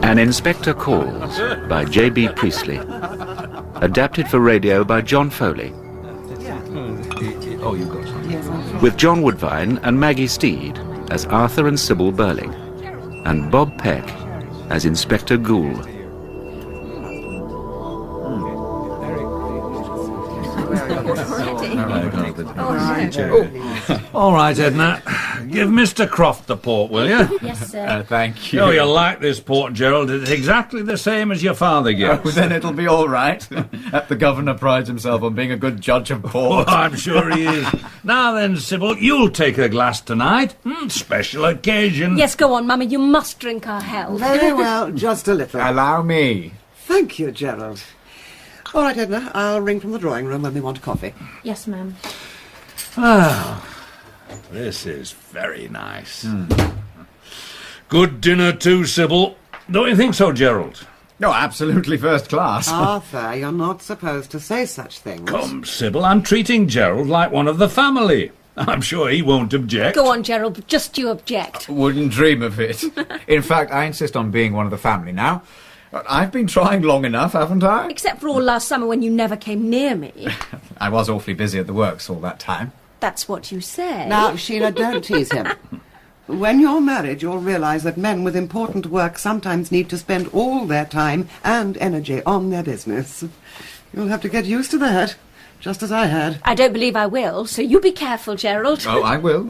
An Inspector Calls by J.B. Priestley. Adapted for radio by John Foley. Oh, you got some. With John Woodvine and Maggie Steed as Arthur and Sybil Burling, and Bob Peck as Inspector Gould. All right, Edna. Give Mr. Croft the port, will you? Yes, sir. Thank you. Oh, you'll like this port, Gerald. It's exactly the same as your father gets. Oh, then it'll be all right. The governor prides himself on being a good judge of port. Oh, I'm sure he is. Now then, Sybil, you'll take a glass tonight. Special occasion. Yes, go on, Mummy. You must drink our health. Very well, just a little. Allow me. Thank you, Gerald. All right, Edna, I'll ring from the drawing room when we want coffee. Yes, ma'am. Oh, this is very nice. Good dinner too, Sybil. Don't you think so, Gerald? No, absolutely first class. Arthur, you're not supposed to say such things. Come, Sybil, I'm treating Gerald like one of the family. I'm sure he won't object. Go on, Gerald, but just you object. Wouldn't dream of it. In fact, I insist on being one of the family now. I've been trying long enough, haven't I? Except for all last summer when you never came near me. I was awfully busy at the works all that time. That's what you say. Now, Sheila, don't tease him. When you're married, you'll realise that men with important work sometimes need to spend all their time and energy on their business. You'll have to get used to that, just as I had. I don't believe I will, so you be careful, Gerald. Oh, I will.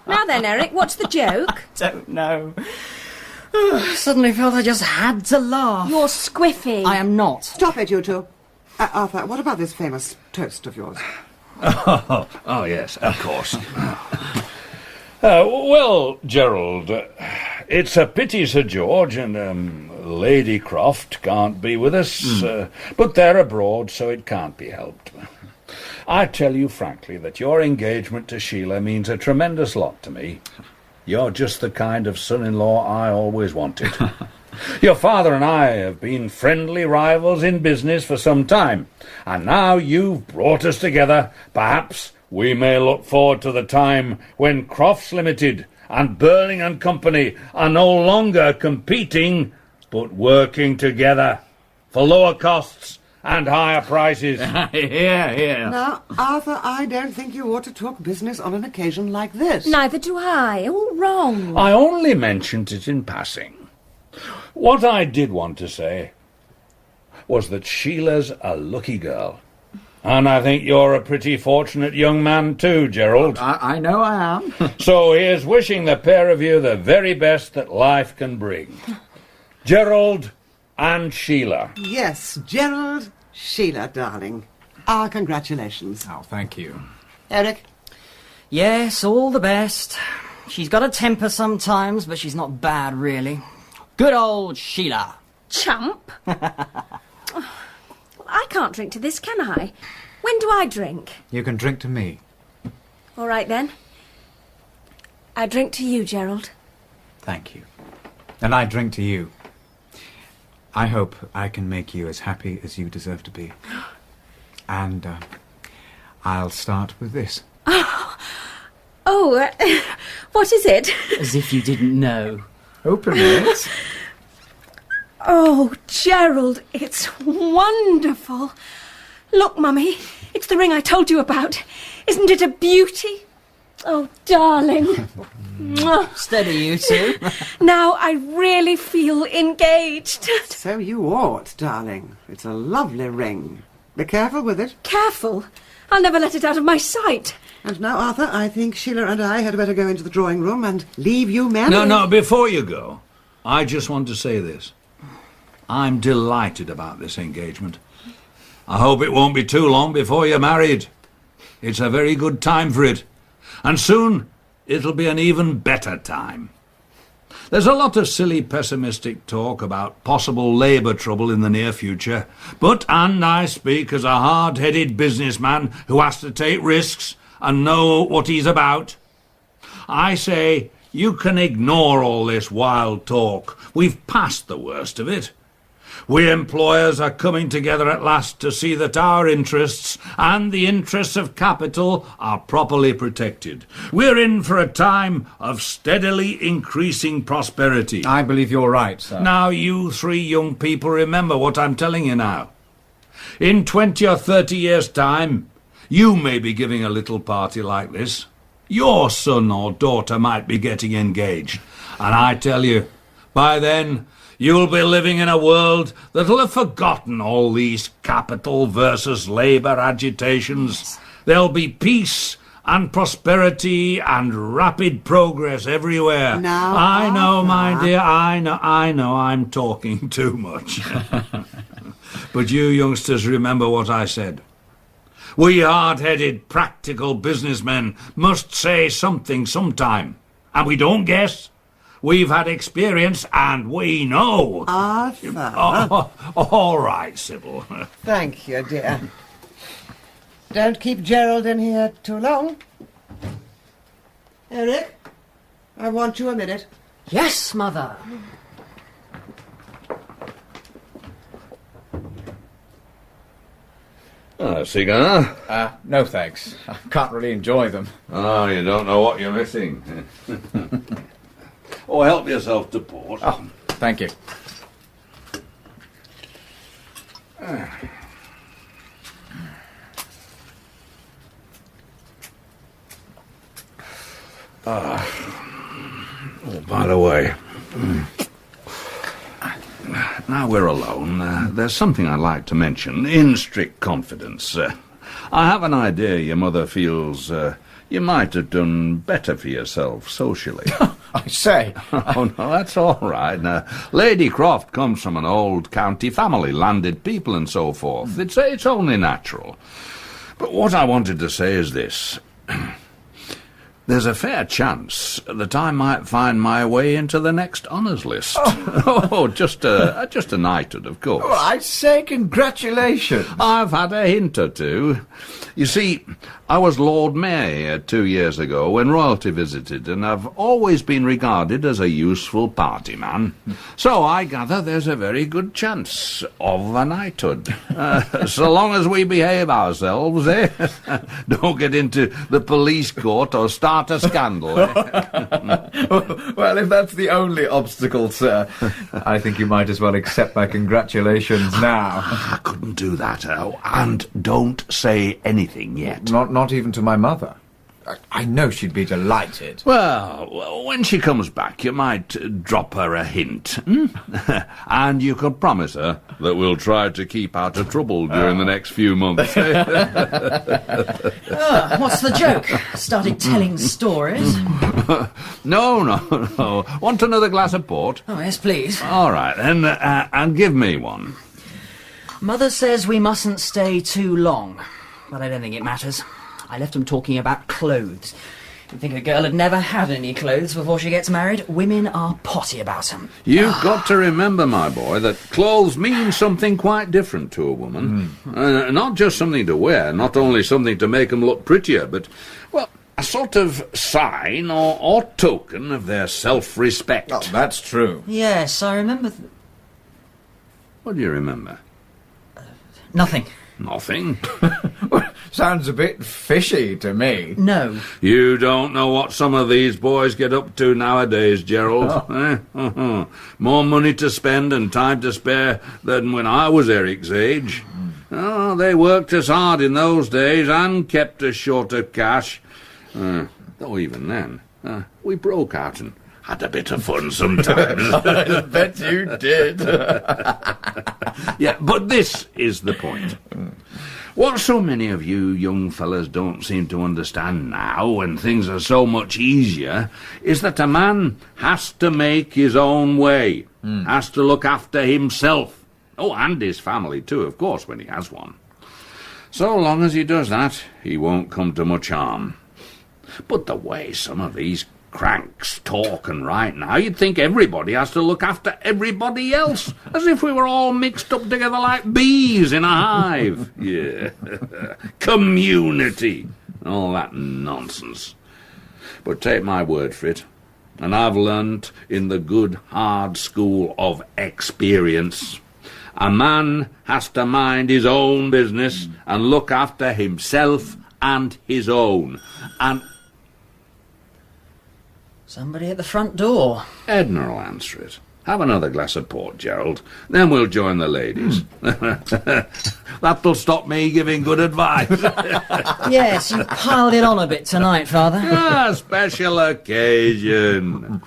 Now then, Eric, what's the joke? Don't know. Suddenly felt I just had to laugh. You're squiffy. I am not. Stop it, you two. Arthur, what about this famous toast of yours? Oh, yes, of course. Well, Gerald, it's a pity Sir George and Lady Croft can't be with us, but they're abroad, so it can't be helped. I tell you frankly that your engagement to Sheila means a tremendous lot to me. You're just the kind of son-in-law I always wanted. Your father and I have been friendly rivals in business for some time, and now you've brought us together. Perhaps we may look forward to the time when Crofts Limited and Burling and Company are no longer competing, but working together for lower costs and higher prices. Here. Now, Arthur, I don't think you ought to talk business on an occasion like this. Neither do I. All wrong. I only mentioned it in passing. What I did want to say was that Sheila's a lucky girl. And I think you're a pretty fortunate young man too, Gerald. I know I am. So here's wishing the pair of you the very best that life can bring. Gerald and Sheila. Yes, Gerald, Sheila, darling. Our congratulations. Oh, thank you. Eric? Yes, all the best. She's got a temper sometimes, but she's not bad, really. Good old Sheila. Chump. I can't drink to this, can I? When do I drink? You can drink to me. All right, then. I drink to you, Gerald. Thank you. And I drink to you. I hope I can make you as happy as you deserve to be. And I'll start with this. Oh, what is it? As if you didn't know. Open it. Oh, Gerald, it's wonderful. Look, Mummy, it's the ring I told you about. Isn't it a beauty? Oh, darling. Mwah. Steady, you two. Now I really feel engaged. So you ought, darling. It's a lovely ring. Be careful with it. Careful. I'll never let it out of my sight. And now, Arthur, I think Sheila and I had better go into the drawing room and leave you men. No, before you go, I just want to say this. I'm delighted about this engagement. I hope it won't be too long before you're married. It's a very good time for it. And soon, it'll be an even better time. There's a lot of silly pessimistic talk about possible labour trouble in the near future, and I speak as a hard-headed businessman who has to take risks and know what he's about. I say you can ignore all this wild talk. We've passed the worst of it. We employers are coming together at last to see that our interests and the interests of capital are properly protected. We're in for a time of steadily increasing prosperity. I believe you're right, sir. Now, you three young people, remember what I'm telling you now. In 20 or 30 years' time, you may be giving a little party like this. Your son or daughter might be getting engaged. And I tell you, by then, you'll be living in a world that'll have forgotten all these capital versus labour agitations. There'll be peace and prosperity and rapid progress everywhere. Now, I know, my dear, I know I'm talking too much. But you youngsters remember what I said. We hard-headed, practical businessmen must say something sometime. And we don't guess. We've had experience, and we know. Arthur. Oh, all right, Sybil. Thank you, dear. Don't keep Gerald in here too long. Eric, I want you a minute. Yes, Mother. A cigar? No thanks. I can't really enjoy them. Oh, you don't know what you're missing. Oh, help yourself to port. Oh, thank you. Oh, by the way, now we're alone, there's something I'd like to mention, in strict confidence. I have an idea your mother feels you might have done better for yourself socially. I say. Oh, no, that's all right. Now, Lady Croft comes from an old county family, landed people and so forth. It's only natural. But what I wanted to say is this. There's a fair chance that I might find my way into the next honours list. Oh, just a knighthood, of course. Oh, I say congratulations. I've had a hint or two. You see, I was Lord Mayor 2 years ago when royalty visited, and I've always been regarded as a useful party man. So I gather there's a very good chance of a knighthood. So long as we behave ourselves, eh? Don't get into the police court or start a scandal, eh? Well, if that's the only obstacle, sir, I think you might as well accept my congratulations now. I couldn't do that, and don't say anything yet. Not even to my mother. I know she'd be delighted. Well, when she comes back, you might drop her a hint. And you could promise her that we'll try to keep out of trouble during the next few months. What's the joke? Started telling stories? No. Want another glass of port? Oh, yes, please. All right, then, and give me one. Mother says we mustn't stay too long, but I don't think it matters. I left them talking about clothes. You'd think a girl had never had any clothes before she gets married. Women are potty about them. You've got to remember, my boy, that clothes mean something quite different to a woman. Not just something to wear, not only something to make them look prettier, but, well, a sort of sign or token of their self-respect. Oh, that's true. Yes, I remember... What do you remember? Nothing. Nothing. Sounds a bit fishy to me. No. You don't know what some of these boys get up to nowadays, Gerald. More money to spend and time to spare than when I was Eric's age. Oh, they worked us hard in those days and kept us short of cash. Though even then, we broke out and had a bit of fun sometimes. I bet you did. Yeah, but this is the point. What so many of you young fellas don't seem to understand now, when things are so much easier, is that a man has to make his own way, has to look after himself. Oh, and his family too, of course, when he has one. So long as he does that, he won't come to much harm. But the way some of these cranks talk and write now, you'd think everybody has to look after everybody else, as if we were all mixed up together like bees in a hive. Yeah. Community. All that nonsense. But take my word for it, and I've learnt in the good hard school of experience, A man has to mind his own business and look after himself and his own. And Somebody at the front door. Edna will answer it. Have another glass of port, Gerald. Then we'll join the ladies. That'll stop me giving good advice. Yes, you piled it on a bit tonight, Father. Special occasion.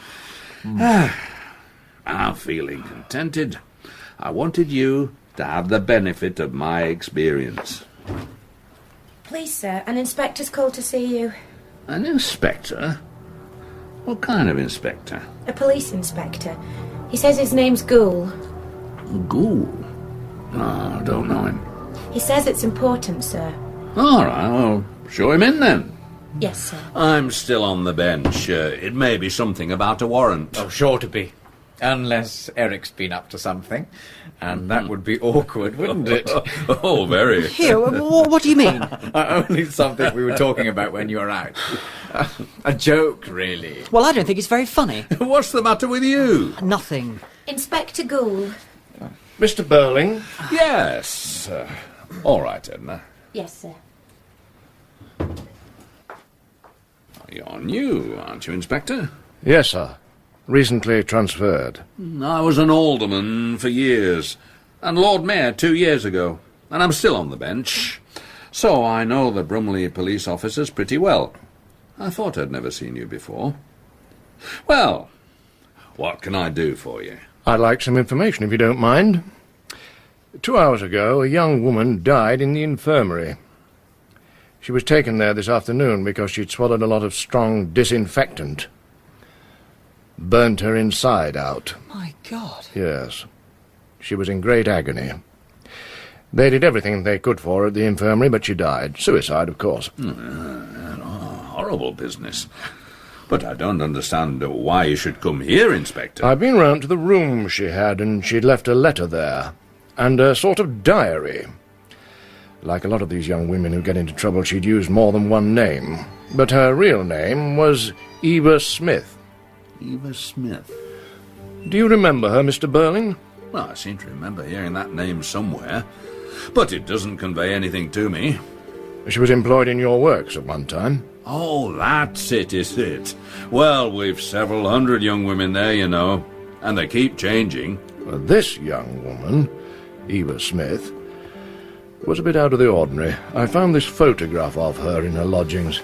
I'm feeling contented. I wanted you to have the benefit of my experience. Please, sir, an inspector's called to see you. An inspector? What kind of inspector? A police inspector. He says his name's Gould. Gould? No, I don't know him. He says it's important, sir. All right, well, show him in then. Yes, sir. I'm still on the bench. It may be something about a warrant. Oh, sure to be. Unless Eric's been up to something. And that would be awkward, wouldn't it? Oh, very. Here, what do you mean? Only something we were talking about when you were out. A joke, really. Well, I don't think it's very funny. What's the matter with you? Nothing. Inspector Gould. Mr. Burling? Yes. All right, Edna. Yes, sir. You're new, aren't you, Inspector? Yes, sir. Recently transferred. I was an alderman for years, and Lord Mayor 2 years ago, and I'm still on the bench. So I know the Brumley police officers pretty well. I thought I'd never seen you before. Well, what can I do for you? I'd like some information, if you don't mind. 2 hours ago, a young woman died in the infirmary. She was taken there this afternoon because she'd swallowed a lot of strong disinfectant. Burnt her inside out. My God. Yes. She was in great agony. They did everything they could for her at the infirmary, but she died. Suicide, of course. Horrible business. But I don't understand why you should come here, Inspector. I've been round to the room she had, and she'd left a letter there. And a sort of diary. Like a lot of these young women who get into trouble, she'd used more than one name. But her real name was Eva Smith. Eva Smith. Do you remember her, Mr. Burling? Well, I seem to remember hearing that name somewhere. But it doesn't convey anything to me. She was employed in your works at one time. Oh, that's it, is it? Well, we've several hundred young women there, you know. And they keep changing. Well, this young woman, Eva Smith, was a bit out of the ordinary. I found this photograph of her in her lodgings.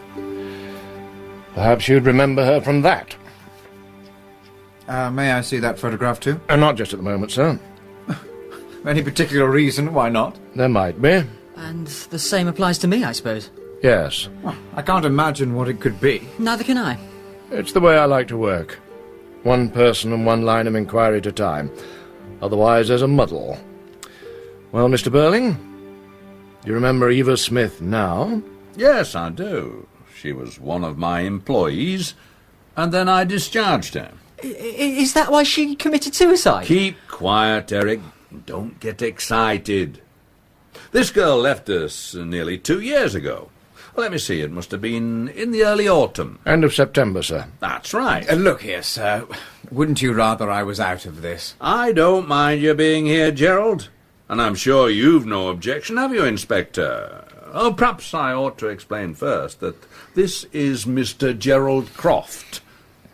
Perhaps you'd remember her from that. May I see that photograph too? Not just at the moment, sir. Any particular reason why not? There might be. And the same applies to me, I suppose. Yes. Well, I can't imagine what it could be. Neither can I. It's the way I like to work. One person and one line of inquiry at a time. Otherwise there's a muddle. Well, Mr. Burling, you remember Eva Smith now? Yes, I do. She was one of my employees, and then I discharged her. Is that why she committed suicide? Keep quiet, Eric. Don't get excited. This girl left us nearly 2 years ago. Let me see, it must have been in the early autumn. End of September, sir. That's right. Look here, sir. Wouldn't you rather I was out of this? I don't mind you being here, Gerald. And I'm sure you've no objection, have you, Inspector? Oh, perhaps I ought to explain first that this is Mr. Gerald Croft,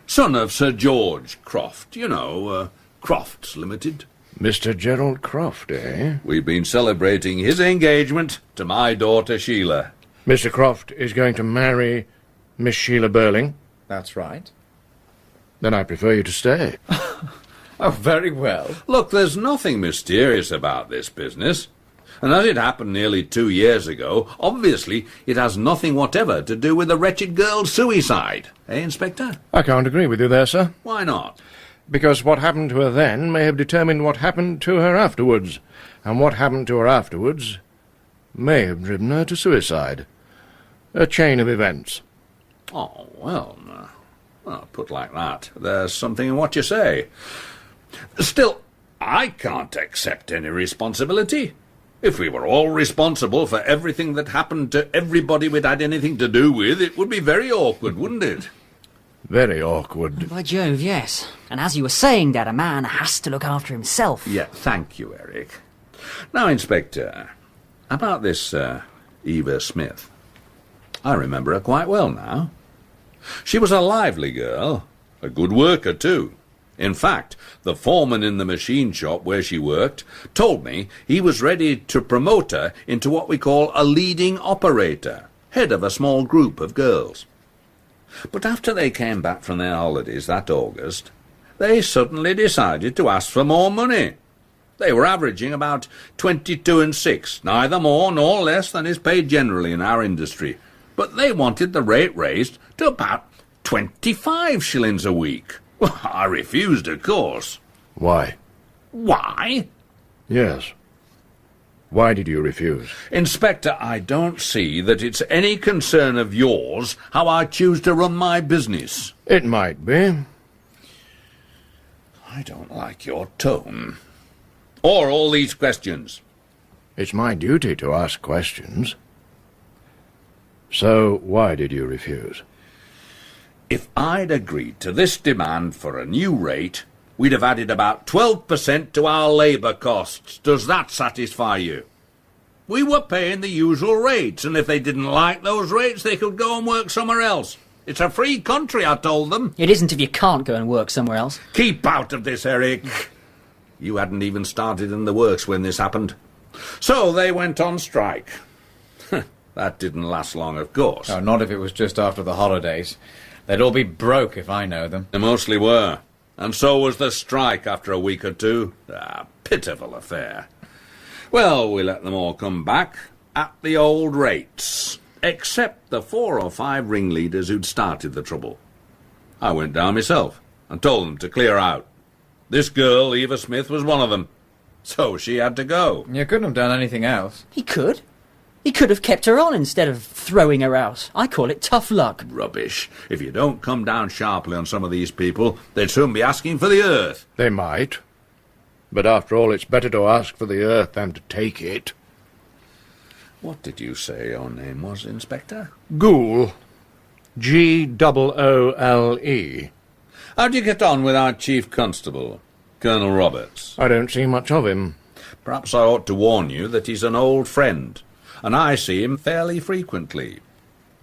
son of Sir George Croft, you know, Crofts Limited. Mr. Gerald Croft, eh? We've been celebrating his engagement to my daughter Sheila. Mr. Croft is going to marry Miss Sheila Burling? That's right. Then I prefer you to stay. Oh, very well. Look, there's nothing mysterious about this business. And as it happened nearly 2 years ago, obviously it has nothing whatever to do with the wretched girl's suicide. Eh, Inspector? I can't agree with you there, sir. Why not? Because what happened to her then may have determined what happened to her afterwards. And what happened to her afterwards may have driven her to suicide. A chain of events. Oh, well, put like that, there's something in what you say. Still, I can't accept any responsibility. If we were all responsible for everything that happened to everybody we'd had anything to do with, it would be very awkward, wouldn't it? Very awkward. By Jove, yes. And as you were saying, Dad, a man has to look after himself. Yeah, thank you, Eric. Now, Inspector, about this Eva Smith. I remember her quite well now. She was a lively girl, a good worker too. In fact, the foreman in the machine shop where she worked told me he was ready to promote her into what we call a leading operator, head of a small group of girls. But after they came back from their holidays that August, they suddenly decided to ask for more money. They were averaging about 22 and 6, neither more nor less than is paid generally in our industry. But they wanted the rate raised to about 25 shillings a week. Well, I refused, of course. Why? Why? Yes. Why did you refuse? Inspector, I don't see that it's any concern of yours how I choose to run my business. It might be. I don't like your tone. Or all these questions. It's my duty to ask questions. So, why did you refuse? If I'd agreed to this demand for a new rate, we'd have added about 12% to our labour costs. Does that satisfy you? We were paying the usual rates, and if they didn't like those rates, they could go and work somewhere else. It's a free country, I told them. It isn't if you can't go and work somewhere else. Keep out of this, Eric. You hadn't even started in the works when this happened. So they went on strike. That didn't last long, of course. Oh, not if it was just after the holidays. They'd all be broke if I know them. They mostly were. And so was the strike after a week or two. A pitiful affair. Well, we let them all come back at the old rates, except the 4 or 5 ringleaders who'd started the trouble. I went down myself and told them to clear out. This girl, Eva Smith, was one of them. So she had to go. You couldn't have done anything else. He could. He could have kept her on instead of throwing her out. I call it tough luck. Rubbish. If you don't come down sharply on some of these people, they'd soon be asking for the earth. They might. But after all, it's better to ask for the earth than to take it. What did you say your name was, Inspector? Goole. Goole. How do you get on with our Chief Constable, Colonel Roberts? I don't see much of him. Perhaps I ought to warn you that he's an old friend, and I see him fairly frequently.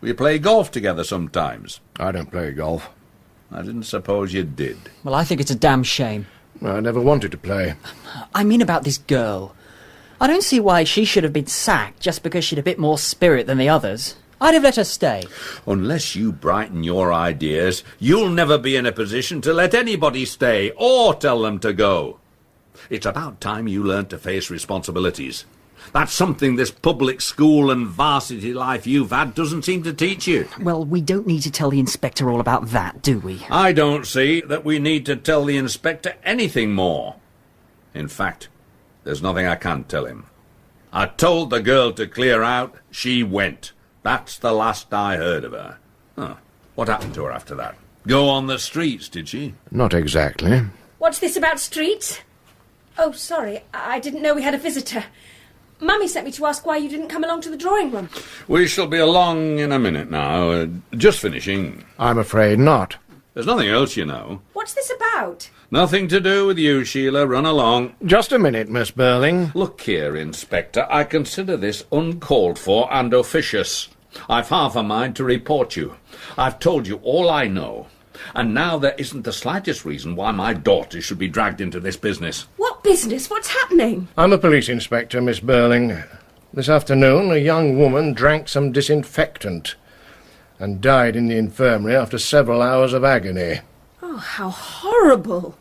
We play golf together sometimes. I don't play golf. I didn't suppose you did. Well, I think it's a damn shame. I never wanted to play. I mean about this girl. I don't see why she should have been sacked just because she'd a bit more spirit than the others. I'd have let her stay. Unless you brighten your ideas, you'll never be in a position to let anybody stay or tell them to go. It's about time you learned to face responsibilities. That's something this public school and varsity life you've had doesn't seem to teach you. Well, we don't need to tell the inspector all about that, do we? I don't see that we need to tell the inspector anything more. In fact, there's nothing I can't tell him. I told the girl to clear out. She went. That's the last I heard of her. Huh. What happened to her after that? Go on the streets, did she? Not exactly. What's this about streets? Oh, sorry, I didn't know we had a visitor. Mummy sent me to ask why you didn't come along to the drawing room. We shall be along in a minute now. Just finishing. I'm afraid not. There's nothing else, you know. What's this about? Nothing to do with you, Sheila. Run along. Just a minute, Miss Burling. Look here, Inspector. I consider this uncalled for and officious. I've half a mind to report you. I've told you all I know. And now there isn't the slightest reason why my daughter should be dragged into this business. What business? What's happening? I'm a police inspector, Miss Burling. This afternoon, a young woman drank some disinfectant and died in the infirmary after several hours of agony. Oh, how horrible.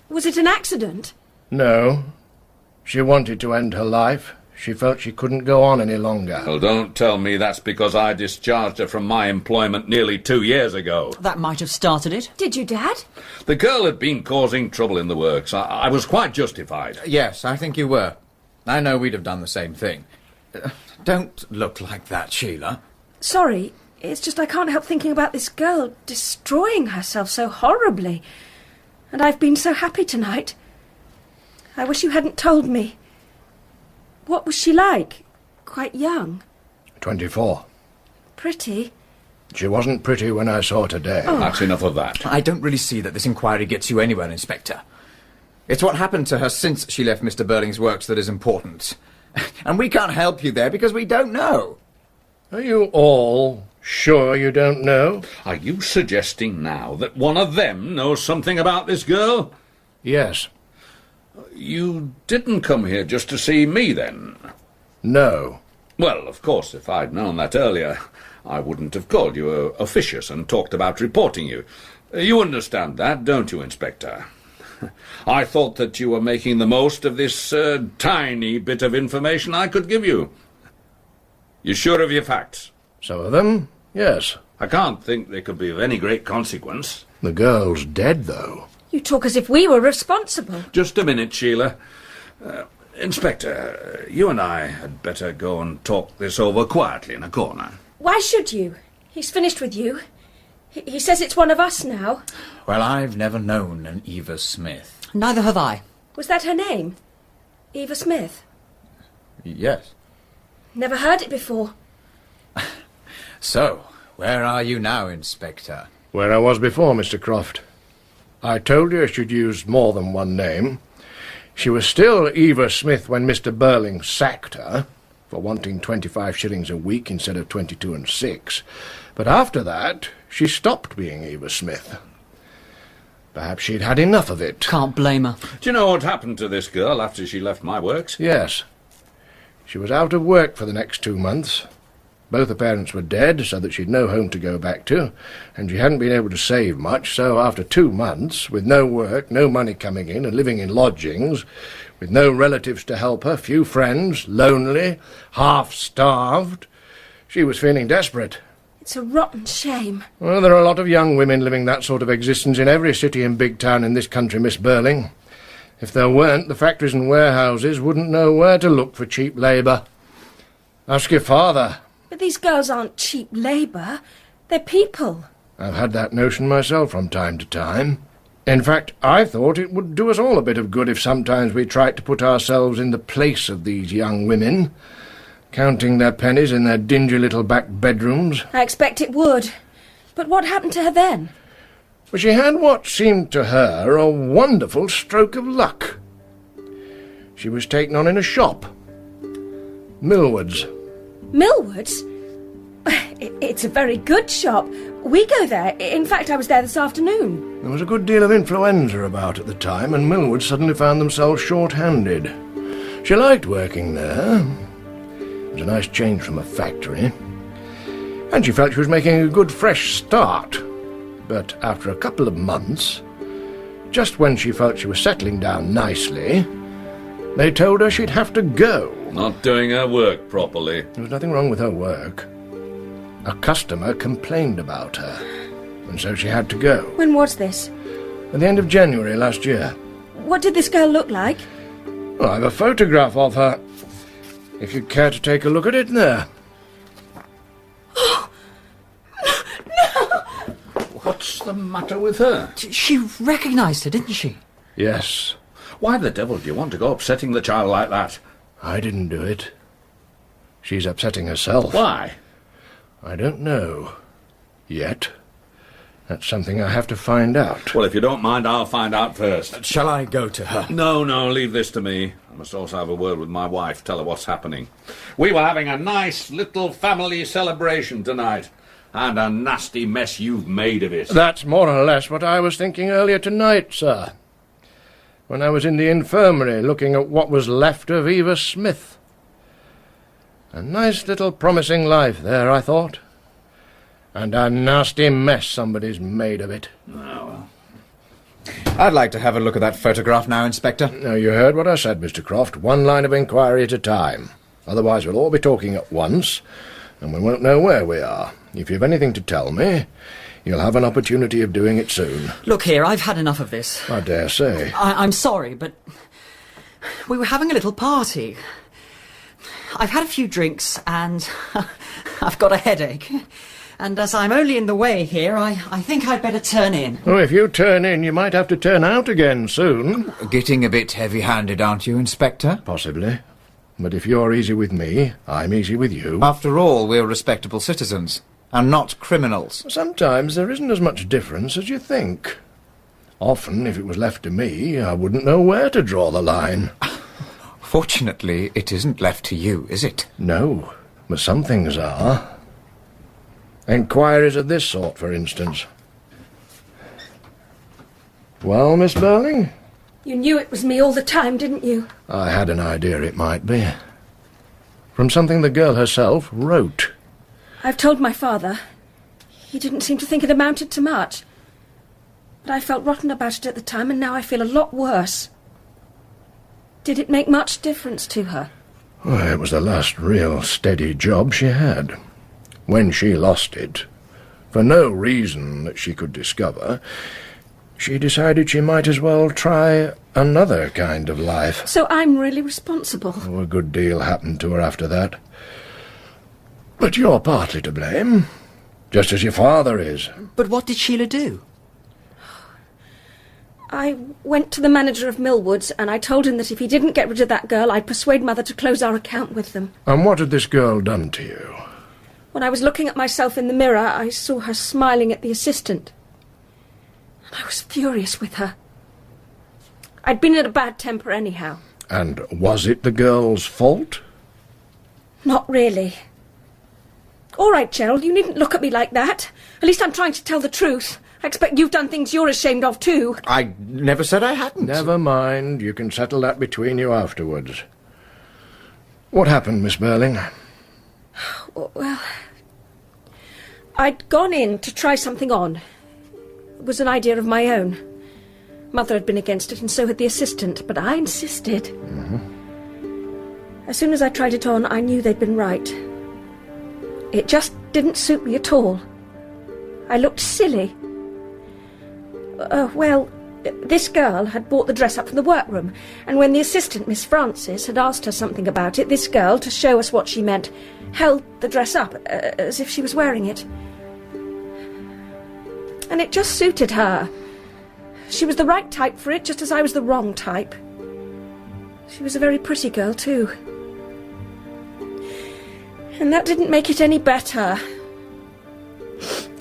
Was it an accident? No. She wanted to end her life. She felt she couldn't go on any longer. Well, don't tell me that's because I discharged her from my employment nearly 2 years ago. That might have started it. Did you, Dad? The girl had been causing trouble in the works. I was quite justified. Yes, I think you were. I know we'd have done the same thing. Don't look like that, Sheila. Sorry, it's just I can't help thinking about this girl destroying herself so horribly. And I've been so happy tonight. I wish you hadn't told me. What was she like? Quite young? 24. Pretty? She wasn't pretty when I saw her today. That's enough of that. I don't really see that this inquiry gets you anywhere, Inspector. It's what happened to her since she left Mr. Burling's works that is important. And we can't help you there because we don't know. Are you all sure you don't know? Are you suggesting now that one of them knows something about this girl? Yes. You didn't come here just to see me, then? No. Well, of course, if I'd known that earlier, I wouldn't have called you officious and talked about reporting you. You understand that, don't you, Inspector? I thought that you were making the most of this tiny bit of information I could give you. You sure of your facts? Some of them, yes. I can't think they could be of any great consequence. The girl's dead, though. You talk as if we were responsible. Just a minute, Sheila. Inspector, you and I had better go and talk this over quietly in a corner. Why should you? He's finished with you. He says it's one of us now. Well, I've never known an Eva Smith. Neither have I. Was that her name? Eva Smith? Yes. Never heard it before. So, where are you now, Inspector? Where I was before, Mr. Croft. I told you I should use more than one name. She was still Eva Smith when Mr. Burling sacked her for wanting 25 shillings a week instead of 22 and 6. But after that, she stopped being Eva Smith. Perhaps she'd had enough of it. Can't blame her. Do you know what happened to this girl after she left my works? Yes. She was out of work for the next 2 months. Both her parents were dead, so that she'd no home to go back to, and she hadn't been able to save much, so after 2 months, with no work, no money coming in, and living in lodgings, with no relatives to help her, few friends, lonely, half-starved, she was feeling desperate. It's a rotten shame. Well, there are a lot of young women living that sort of existence in every city and big town in this country, Miss Burling. If there weren't, the factories and warehouses wouldn't know where to look for cheap labour. Ask your father. But these girls aren't cheap labour. They're people. I've had that notion myself from time to time. In fact, I thought it would do us all a bit of good if sometimes we tried to put ourselves in the place of these young women, counting their pennies in their dingy little back bedrooms. I expect it would. But what happened to her then? Well, she had what seemed to her a wonderful stroke of luck. She was taken on in a shop. Millward's. Millward's? It's a very good shop. We go there. In fact, I was there this afternoon. There was a good deal of influenza about at the time, and Millward suddenly found themselves short-handed. She liked working there. It was a nice change from a factory. And she felt she was making a good fresh start. But after a couple of months, just when she felt she was settling down nicely, they told her she'd have to go. Not doing her work properly. There was nothing wrong with her work. A customer complained about her, and so she had to go. When was this? At the end of January last year. What did this girl look like? Well, I have a photograph of her. If you'd care to take a look at it there. What's the matter with her? She recognised her, didn't she? Yes. Why the devil do you want to go upsetting the child like that? I didn't do it. She's upsetting herself. Why? I don't know. Yet. That's something I have to find out. Well, if you don't mind, I'll find out first. Shall I go to her? No, leave this to me. I must also have a word with my wife, tell her what's happening. We were having a nice little family celebration tonight, and a nasty mess you've made of it. That's more or less what I was thinking earlier tonight, sir. When I was in the infirmary looking at what was left of Eva Smith. A nice little promising life there, I thought. And a nasty mess somebody's made of it. Oh, well. I'd like to have a look at that photograph now, Inspector. Now, you heard what I said, Mr. Croft. One line of inquiry at a time. Otherwise we'll all be talking at once, and we won't know where we are. If you've anything to tell me, you'll have an opportunity of doing it soon. Look here, I've had enough of this. I dare say. I'm sorry, but we were having a little party. I've had a few drinks, and I've got a headache. And as I'm only in the way here, I think I'd better turn in. Oh, if you turn in, you might have to turn out again soon. Getting a bit heavy-handed, aren't you, Inspector? Possibly. But if you're easy with me, I'm easy with you. After all, we're respectable citizens, and not criminals. Sometimes there isn't as much difference as you think. Often, if it was left to me, I wouldn't know where to draw the line. Fortunately, it isn't left to you, is it? No, but some things are. Enquiries of this sort, for instance. Well, Miss Burling? You knew it was me all the time, didn't you? I had an idea it might be. From something the girl herself wrote. I've told my father. He didn't seem to think it amounted to much. But I felt rotten about it at the time, and now I feel a lot worse. Did it make much difference to her? Well, it was the last real steady job she had. When she lost it, for no reason that she could discover, she decided she might as well try another kind of life. So I'm really responsible. Oh, a good deal happened to her after that. But you're partly to blame, just as your father is. But what did Sheila do? I went to the manager of Millwoods, and I told him that if he didn't get rid of that girl, I'd persuade Mother to close our account with them. And what had this girl done to you? When I was looking at myself in the mirror, I saw her smiling at the assistant. And I was furious with her. I'd been in a bad temper anyhow. And was it the girl's fault? Not really. All right, Gerald, you needn't look at me like that. At least I'm trying to tell the truth. I expect you've done things you're ashamed of, too. I never said I hadn't. Never mind. You can settle that between you afterwards. What happened, Miss Burling? Well, I'd gone in to try something on. It was an idea of my own. Mother had been against it, and so had the assistant, but I insisted. As soon as I tried it on, I knew they'd been right. It just didn't suit me at all. I looked silly. Well, this girl had bought the dress up from the workroom, and when the assistant, Miss Francis, had asked her something about it, this girl, to show us what she meant, held the dress up as if she was wearing it. And it just suited her. She was the right type for it, just as I was the wrong type. She was a very pretty girl, too. And that didn't make it any better.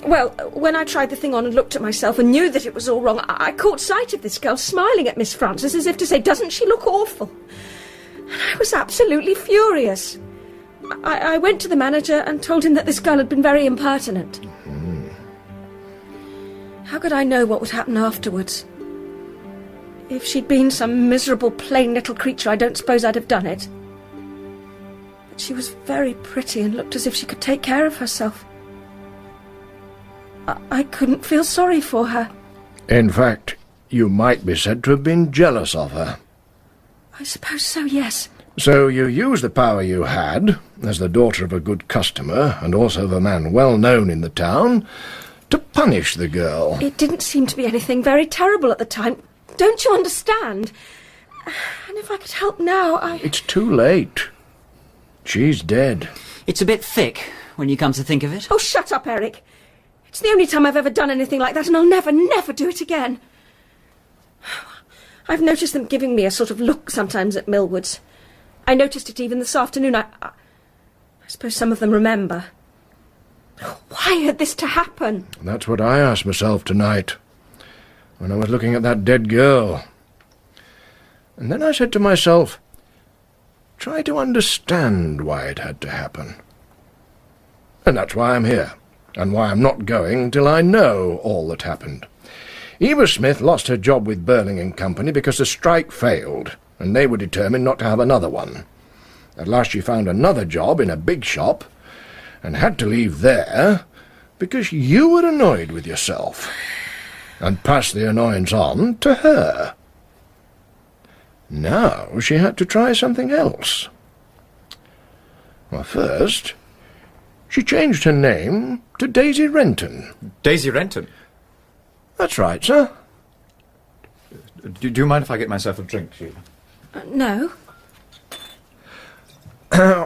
Well, when I tried the thing on and looked at myself and knew that it was all wrong, I caught sight of this girl smiling at Miss Francis as if to say, "Doesn't she look awful?" And I was absolutely furious. I went to the manager and told him that this girl had been very impertinent. How could I know what would happen afterwards? If she'd been some miserable, plain little creature, I don't suppose I'd have done it. But she was very pretty and looked as if she could take care of herself. I couldn't feel sorry for her. In fact, you might be said to have been jealous of her. I suppose so, yes. So you used the power you had, as the daughter of a good customer, and also of a man well known in the town, to punish the girl. It didn't seem to be anything very terrible at the time. Don't you understand? And if I could help now, It's too late. She's dead. It's a bit thick, when you come to think of it. Oh, shut up, Eric. It's the only time I've ever done anything like that, and I'll never, never do it again. I've noticed them giving me a sort of look sometimes at Millwoods. I noticed it even this afternoon. I suppose some of them remember. Why had this to happen? That's what I asked myself tonight, when I was looking at that dead girl. And then I said to myself, try to understand why it had to happen. And that's why I'm here, and why I'm not going till I know all that happened. Eva Smith lost her job with Burling and Company because the strike failed, and they were determined not to have another one. At last she found another job in a big shop, and had to leave there because you were annoyed with yourself, and passed the annoyance on to her. Now she had to try something else. Well, first, she changed her name to Daisy Renton. Daisy Renton? That's right, sir. Do you mind if I get myself a drink, Sheila? No.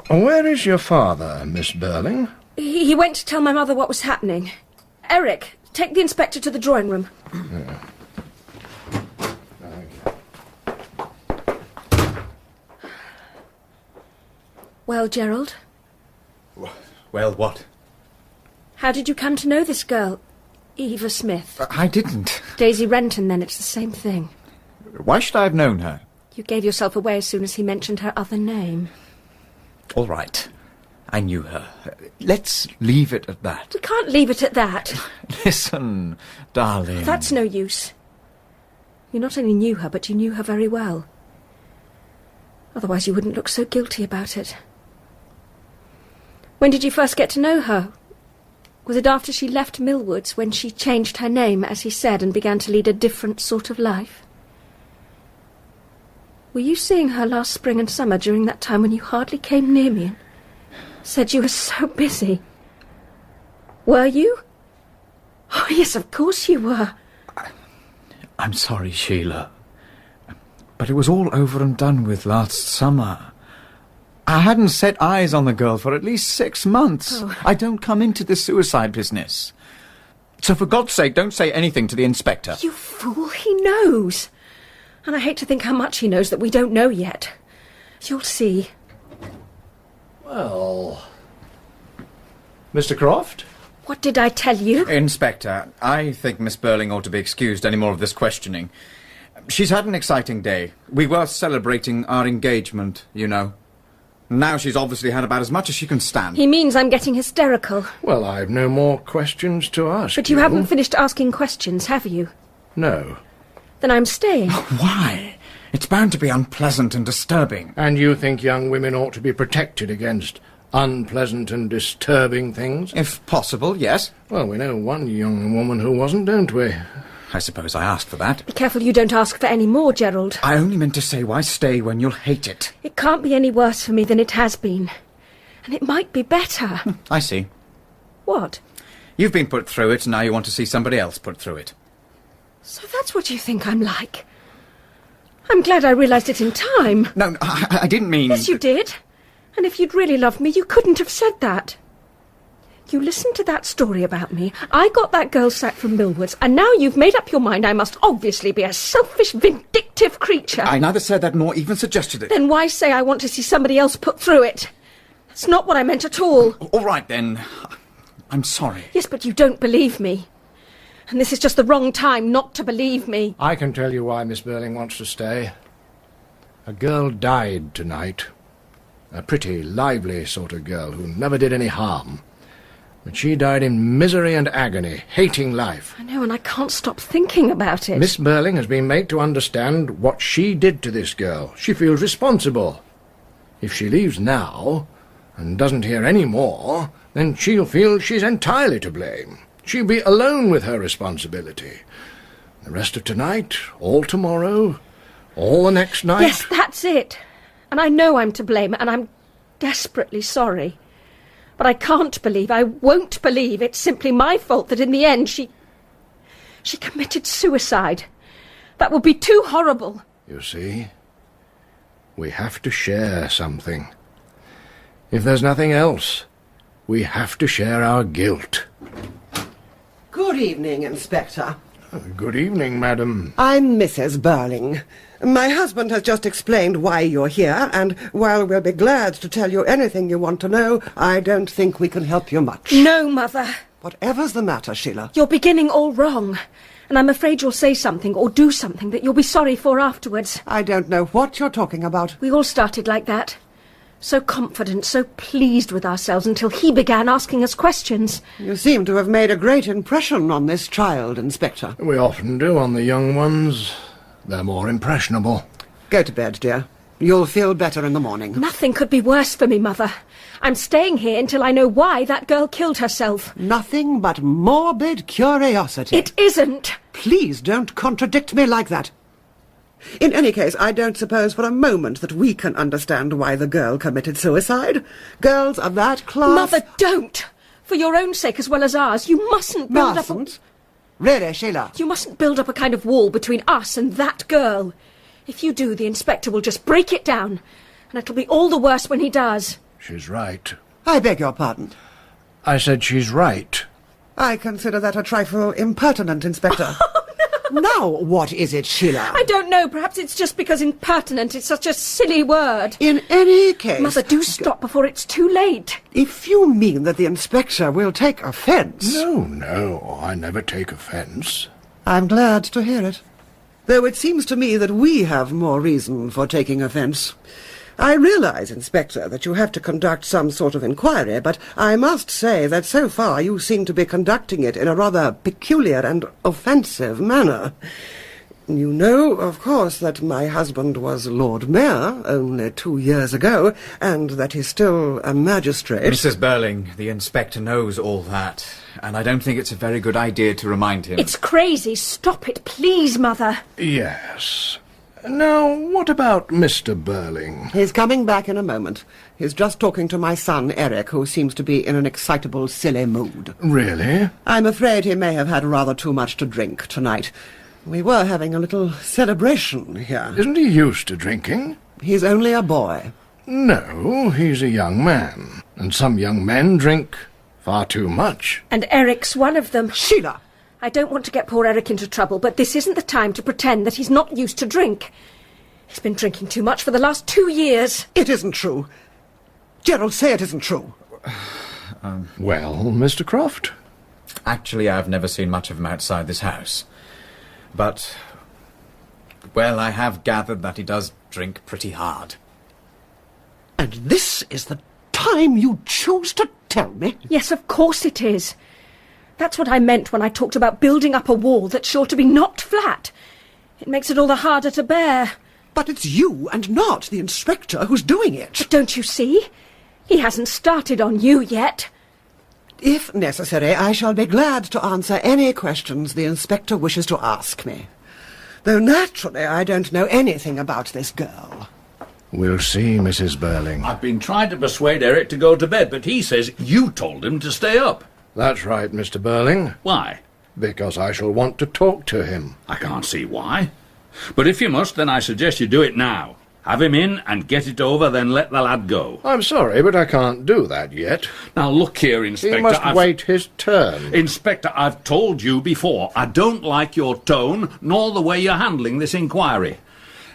Where is your father, Miss Burling? He went to tell my mother what was happening. Eric, take the inspector to the drawing room. Well, Gerald? Well, what? How did you come to know this girl? Eva Smith. I didn't. Daisy Renton, then. It's the same thing. Why should I have known her? You gave yourself away as soon as he mentioned her other name. All right. I knew her. Let's leave it at that. We can't leave it at that. Listen, darling. That's no use. You not only knew her, but you knew her very well. Otherwise you wouldn't look so guilty about it. When did you first get to know her? Was it after she left Millwoods, when she changed her name, as he said, and began to lead a different sort of life? Were you seeing her last spring and summer during that time when you hardly came near me and said you were so busy? Were you? Oh, yes, of course you were. I'm sorry, Sheila. But it was all over and done with last summer. I hadn't set eyes on the girl for at least 6 months. Oh. I don't come into this suicide business. So for God's sake, don't say anything to the inspector. You fool, he knows. And I hate to think how much he knows that we don't know yet. You'll see. Well... Mr. Croft? What did I tell you? Inspector, I think Miss Burling ought to be excused any more of this questioning. She's had an exciting day. We were celebrating our engagement, you know. Now she's obviously had about as much as she can stand. He means I'm getting hysterical. Well, I've no more questions to ask. But you haven't finished asking questions, have you? No. Then I'm staying. Why? It's bound to be unpleasant and disturbing. And you think young women ought to be protected against unpleasant and disturbing things? If possible, yes. Well, we know one young woman who wasn't, don't we? I suppose I asked for that. Be careful you don't ask for any more, Gerald. I only meant to say, why stay when you'll hate it? It can't be any worse for me than it has been. And it might be better. I see. What? You've been put through it, and now you want to see somebody else put through it. So that's what you think I'm like? I'm glad I realised it in time. No, I didn't mean... Yes, you did. And if you'd really loved me, you couldn't have said that. You listened to that story about me. I got that girl sacked from Millwoods, and now you've made up your mind I must obviously be a selfish, vindictive creature. I neither said that nor even suggested it. Then why say I want to see somebody else put through it? That's not what I meant at all. All right, then. I'm sorry. Yes, but you don't believe me. And this is just the wrong time not to believe me. I can tell you why Miss Burling wants to stay. A girl died tonight. A pretty, lively sort of girl who never did any harm. But she died in misery and agony, hating life. I know, and I can't stop thinking about it. Miss Burling has been made to understand what she did to this girl. She feels responsible. If she leaves now, and doesn't hear any more, then she'll feel she's entirely to blame. She'll be alone with her responsibility. The rest of tonight, all tomorrow, all the next night... Yes, that's it. And I know I'm to blame, and I'm desperately sorry. But I can't believe, I won't believe it's simply my fault that in the end she committed suicide. That would be too horrible. You see, we have to share something. If there's nothing else, we have to share our guilt. Good evening, Inspector. Good evening, madam. I'm Mrs. Burling. My husband has just explained why you're here, and while we'll be glad to tell you anything you want to know, I don't think we can help you much. No, Mother. Whatever's the matter, Sheila? You're beginning all wrong. And I'm afraid you'll say something or do something that you'll be sorry for afterwards. I don't know what you're talking about. We all started like that. So confident, so pleased with ourselves until he began asking us questions. You seem to have made a great impression on this child, Inspector. We often do on the young ones. They're more impressionable. Go to bed, dear. You'll feel better in the morning. Nothing could be worse for me, Mother. I'm staying here until I know why that girl killed herself. Nothing but morbid curiosity. It isn't. Please don't contradict me like that. In any case, I don't suppose for a moment that we can understand why the girl committed suicide. Girls of that class... Mother, don't! For your own sake as well as ours, you mustn't build up... Really, Sheila? You mustn't build up a kind of wall between us and that girl. If you do, the inspector will just break it down. And it'll be all the worse when he does. She's right. I beg your pardon. I said she's right. I consider that a trifle impertinent, Inspector. Now, what is it, Sheila? I don't know. Perhaps it's just because impertinent is such a silly word. In any case... Mother, do stop before it's too late. If you mean that the inspector will take offence... No, I never take offence. I'm glad to hear it. Though it seems to me that we have more reason for taking offence. I realise, Inspector, that you have to conduct some sort of inquiry, but I must say that so far you seem to be conducting it in a rather peculiar and offensive manner. You know, of course, that my husband was Lord Mayor only 2 years ago, and that he's still a magistrate. Mrs. Burling, the inspector knows all that, and I don't think it's a very good idea to remind him. It's crazy. Stop it, please, Mother. Yes. Now, what about Mr. Burling? He's coming back in a moment. He's just talking to my son, Eric, who seems to be in an excitable, silly mood. Really? I'm afraid he may have had rather too much to drink tonight. We were having a little celebration here. Isn't he used to drinking? He's only a boy. No, he's a young man. And some young men drink far too much. And Eric's one of them. Sheila! I don't want to get poor Eric into trouble, but this isn't the time to pretend that he's not used to drink. He's been drinking too much for the last 2 years. It isn't true. Gerald, say it isn't true. Well, Mr. Croft? Actually, I've never seen much of him outside this house. But, well, I have gathered that he does drink pretty hard. And this is the time you choose to tell me? Yes, of course it is. That's what I meant when I talked about building up a wall that's sure to be knocked flat. It makes it all the harder to bear. But it's you and not the inspector who's doing it. But don't you see? He hasn't started on you yet. If necessary, I shall be glad to answer any questions the inspector wishes to ask me. Though naturally I don't know anything about this girl. We'll see, Mrs. Burling. I've been trying to persuade Eric to go to bed, but he says you told him to stay up. That's right, Mr. Burling. Why? Because I shall want to talk to him. I can't see why. But if you must, then I suggest you do it now. Have him in and get it over, then let the lad go. I'm sorry, but I can't do that yet. Now look here, Inspector. He must wait his turn. Inspector, I've told you before, I don't like your tone, nor the way you're handling this inquiry.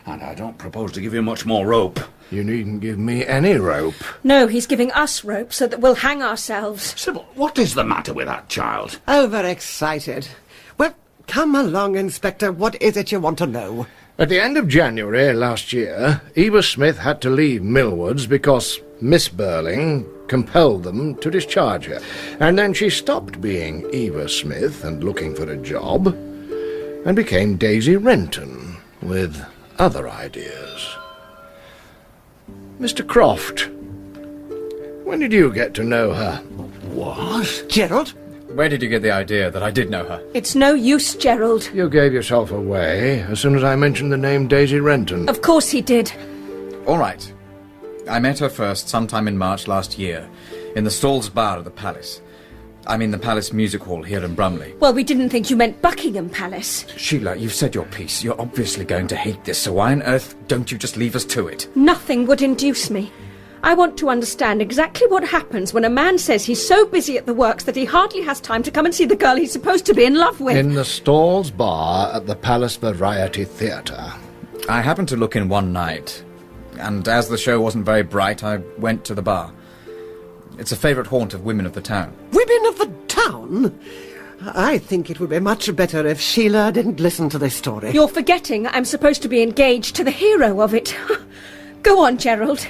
And I don't propose to give you much more rope. You needn't give me any rope. No, he's giving us rope so that we'll hang ourselves. Sybil, what is the matter with that child? Overexcited. Well, come along, Inspector. What is it you want to know? At the end of January last year, Eva Smith had to leave Millwoods because Miss Burling compelled them to discharge her. And then she stopped being Eva Smith and looking for a job and became Daisy Renton with other ideas. Mr. Croft, when did you get to know her? What? Gerald? Where did you get the idea that I did know her? It's no use, Gerald. You gave yourself away as soon as I mentioned the name Daisy Renton. Of course he did. All right. I met her first sometime in March last year, in the Stalls Bar at the Palace. I mean the Palace Music Hall here in Brumley. Well, we didn't think you meant Buckingham Palace. Sheila, you've said your piece. You're obviously going to hate this, so why on earth don't you just leave us to it? Nothing would induce me. I want to understand exactly what happens when a man says he's so busy at the works that he hardly has time to come and see the girl he's supposed to be in love with. In the Stalls Bar at the Palace Variety Theatre. I happened to look in one night, and as the show wasn't very bright, I went to the bar. It's a favourite haunt of women of the town. Women of the town? I think it would be much better if Sheila didn't listen to this story. You're forgetting I'm supposed to be engaged to the hero of it. Go on, Gerald.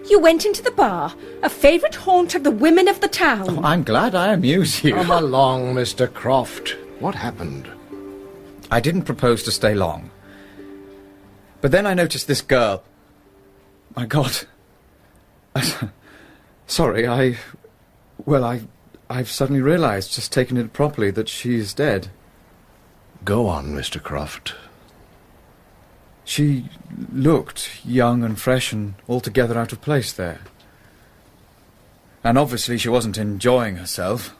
You went into the bar, a favourite haunt of the women of the town. Oh, I'm glad I amuse you. Come along, Mr. Croft. What happened? I didn't propose to stay long. But then I noticed this girl. My God. Sorry, I've suddenly realised, just taken it properly, that she's dead. Go on, Mr. Croft. She looked young and fresh and altogether out of place there. And obviously she wasn't enjoying herself.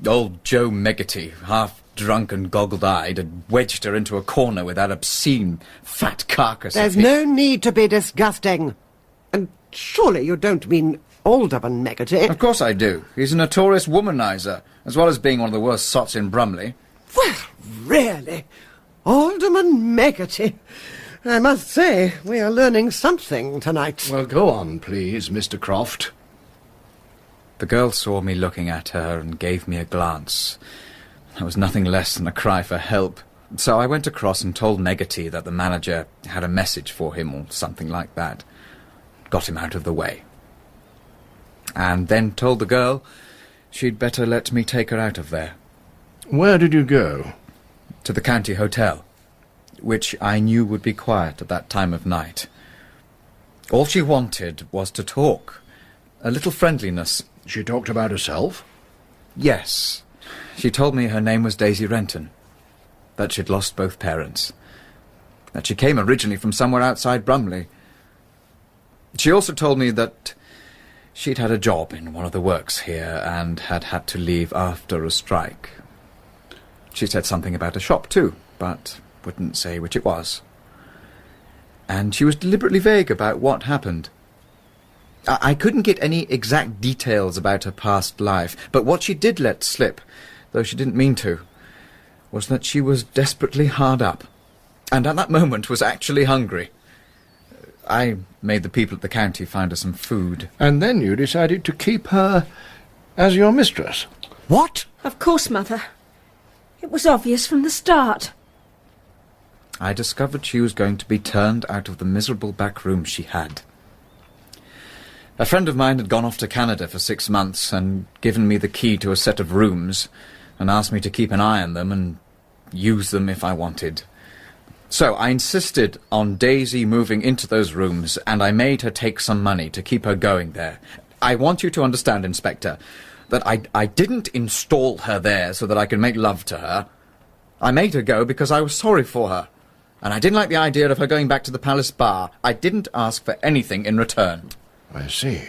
Old Joe Meggerty, half drunk and goggled-eyed, had wedged her into a corner with that obscene fat carcass. There's no need to be disgusting. And surely you don't mean Alderman Meggerty? Of course I do. He's a notorious womanizer, as well as being one of the worst sots in Brumley. Well, really, Alderman Meggerty, I must say we are learning something tonight. Well, go on, please, Mr. Croft. The girl saw me looking at her and gave me a glance. That was nothing less than a cry for help. So I went across and told Meggerty that the manager had a message for him or something like that. Got him out of the way. And then told the girl she'd better let me take her out of there. Where did you go? To the county hotel, which I knew would be quiet at that time of night. All she wanted was to talk. A little friendliness. She talked about herself? Yes. She told me her name was Daisy Renton. That she'd lost both parents. That she came originally from somewhere outside Brumley. She also told me that she'd had a job in one of the works here and had had to leave after a strike. She said something about a shop too, but wouldn't say which it was. And she was deliberately vague about what happened. I couldn't get any exact details about her past life, but what she did let slip, though she didn't mean to, was that she was desperately hard up, and at that moment was actually hungry. I made the people at the county find her some food. And then you decided to keep her as your mistress? What? Of course, Mother. It was obvious from the start. I discovered she was going to be turned out of the miserable back room she had. A friend of mine had gone off to Canada for 6 months and given me the key to a set of rooms and asked me to keep an eye on them and use them if I wanted. So I insisted on Daisy moving into those rooms, and I made her take some money to keep her going there. I want you to understand, Inspector, that I didn't install her there so that I could make love to her. I made her go because I was sorry for her, and I didn't like the idea of her going back to the Palace Bar. I didn't ask for anything in return. I see.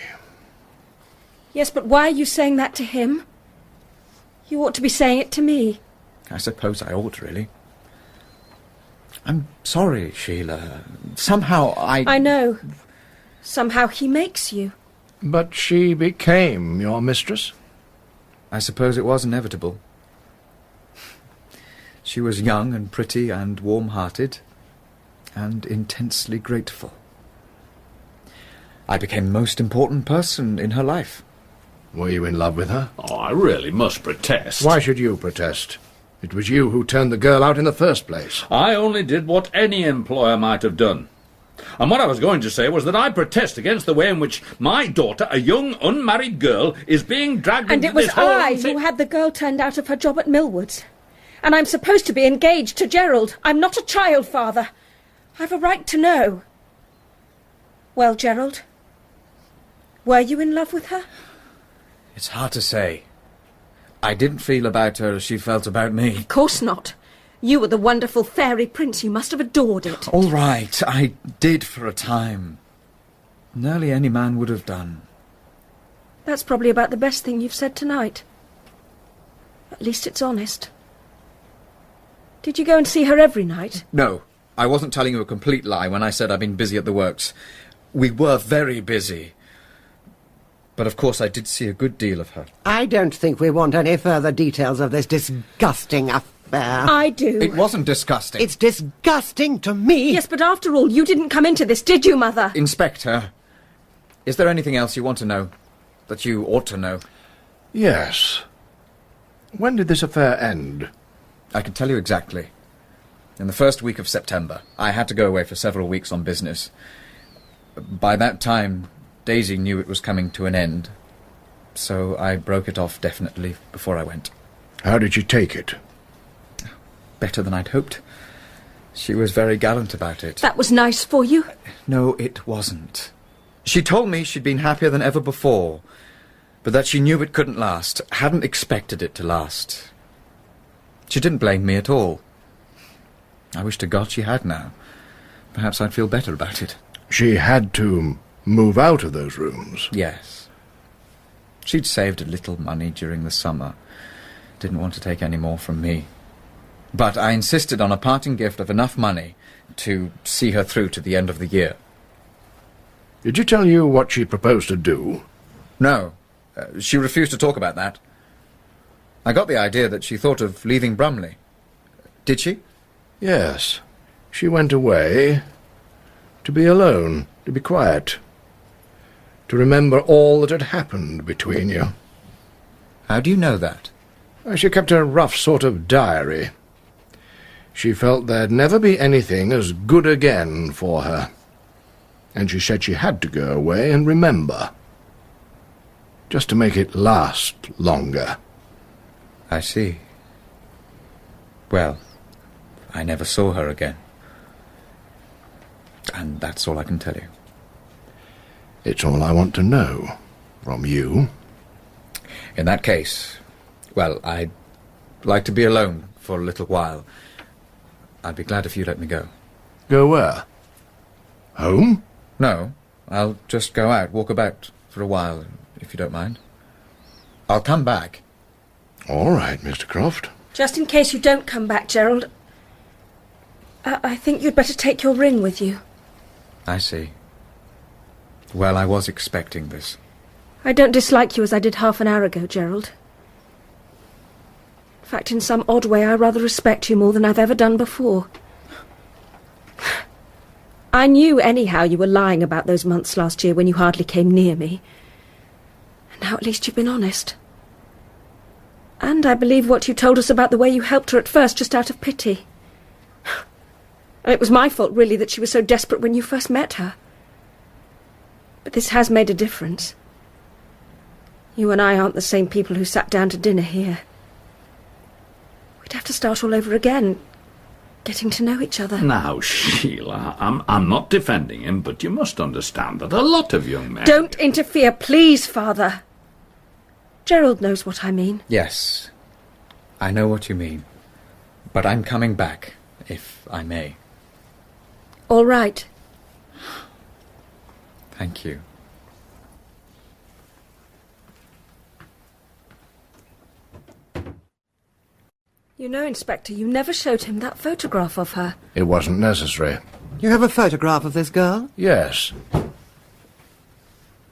Yes, but why are you saying that to him? You ought to be saying it to me. I suppose I ought, really. I'm sorry, Sheila. Somehow I know. Somehow he makes you. But she became your mistress? I suppose it was inevitable. She was young and pretty and warm-hearted and intensely grateful. I became the most important person in her life. Were you in love with her? Oh, I really must protest. Why should you protest? It was you who turned the girl out in the first place. I only did what any employer might have done. And what I was going to say was that I protest against the way in which my daughter, a young, unmarried girl, is being dragged And into it was this whole I who had the girl turned out of her job at Millwoods. And I'm supposed to be engaged to Gerald. I'm not a child, Father. I've a right to know. Well, Gerald, were you in love with her? It's hard to say. I didn't feel about her as she felt about me. Of course not. You were the wonderful fairy prince. You must have adored it. All right, I did for a time. Nearly any man would have done. That's probably about the best thing you've said tonight. At least it's honest. Did you go and see her every night? No, I wasn't telling you a complete lie when I said I'd been busy at the works. We were very busy. But of course I did see a good deal of her. I don't think we want any further details of this disgusting affair. I do. It wasn't disgusting. It's disgusting to me. Yes, but after all, you didn't come into this, did you, Mother? Inspector, is there anything else you want to know? That you ought to know? Yes. When did this affair end? I can tell you exactly. In the first week of September. I had to go away for several weeks on business. By that time, Daisy knew it was coming to an end, so I broke it off definitely before I went. How did she take it? Better than I'd hoped. She was very gallant about it. That was nice for you. No, it wasn't. She told me she'd been happier than ever before, but that she knew it couldn't last, hadn't expected it to last. She didn't blame me at all. I wish to God she had now. Perhaps I'd feel better about it. She had to move out of those rooms? Yes. She'd saved a little money during the summer. Didn't want to take any more from me. But I insisted on a parting gift of enough money to see her through to the end of the year. Did she tell you what she proposed to do? No. She refused to talk about that. I got the idea that she thought of leaving Brumley. Did she? Yes. She went away to be alone, to be quiet, to remember all that had happened between you. How do you know that? She kept a rough sort of diary. She felt there'd never be anything as good again for her. And she said she had to go away and remember, just to make it last longer. I see. Well, I never saw her again. And that's all I can tell you. It's all I want to know from you. In that case, well, I'd like to be alone for a little while. I'd be glad if you let me go. Go where? Home? No, I'll just go out, walk about for a while, if you don't mind. I'll come back. All right, Mr. Croft. Just in case you don't come back, Gerald, I think you'd better take your ring with you. I see. Well, I was expecting this. I don't dislike you as I did half an hour ago, Gerald. In fact, in some odd way, I rather respect you more than I've ever done before. I knew anyhow you were lying about those months last year when you hardly came near me. And now at least you've been honest. And I believe what you told us about the way you helped her at first just out of pity. And it was my fault, really, that she was so desperate when you first met her. But this has made a difference. You and I aren't the same people who sat down to dinner here. We'd have to start all over again, getting to know each other. Now, Sheila, I'm not defending him, but you must understand that a lot of young men... Don't interfere, please, Father. Gerald knows what I mean. Yes, I know what you mean. But I'm coming back, if I may. All right. Thank you. You know, Inspector, you never showed him that photograph of her. It wasn't necessary. You have a photograph of this girl? Yes.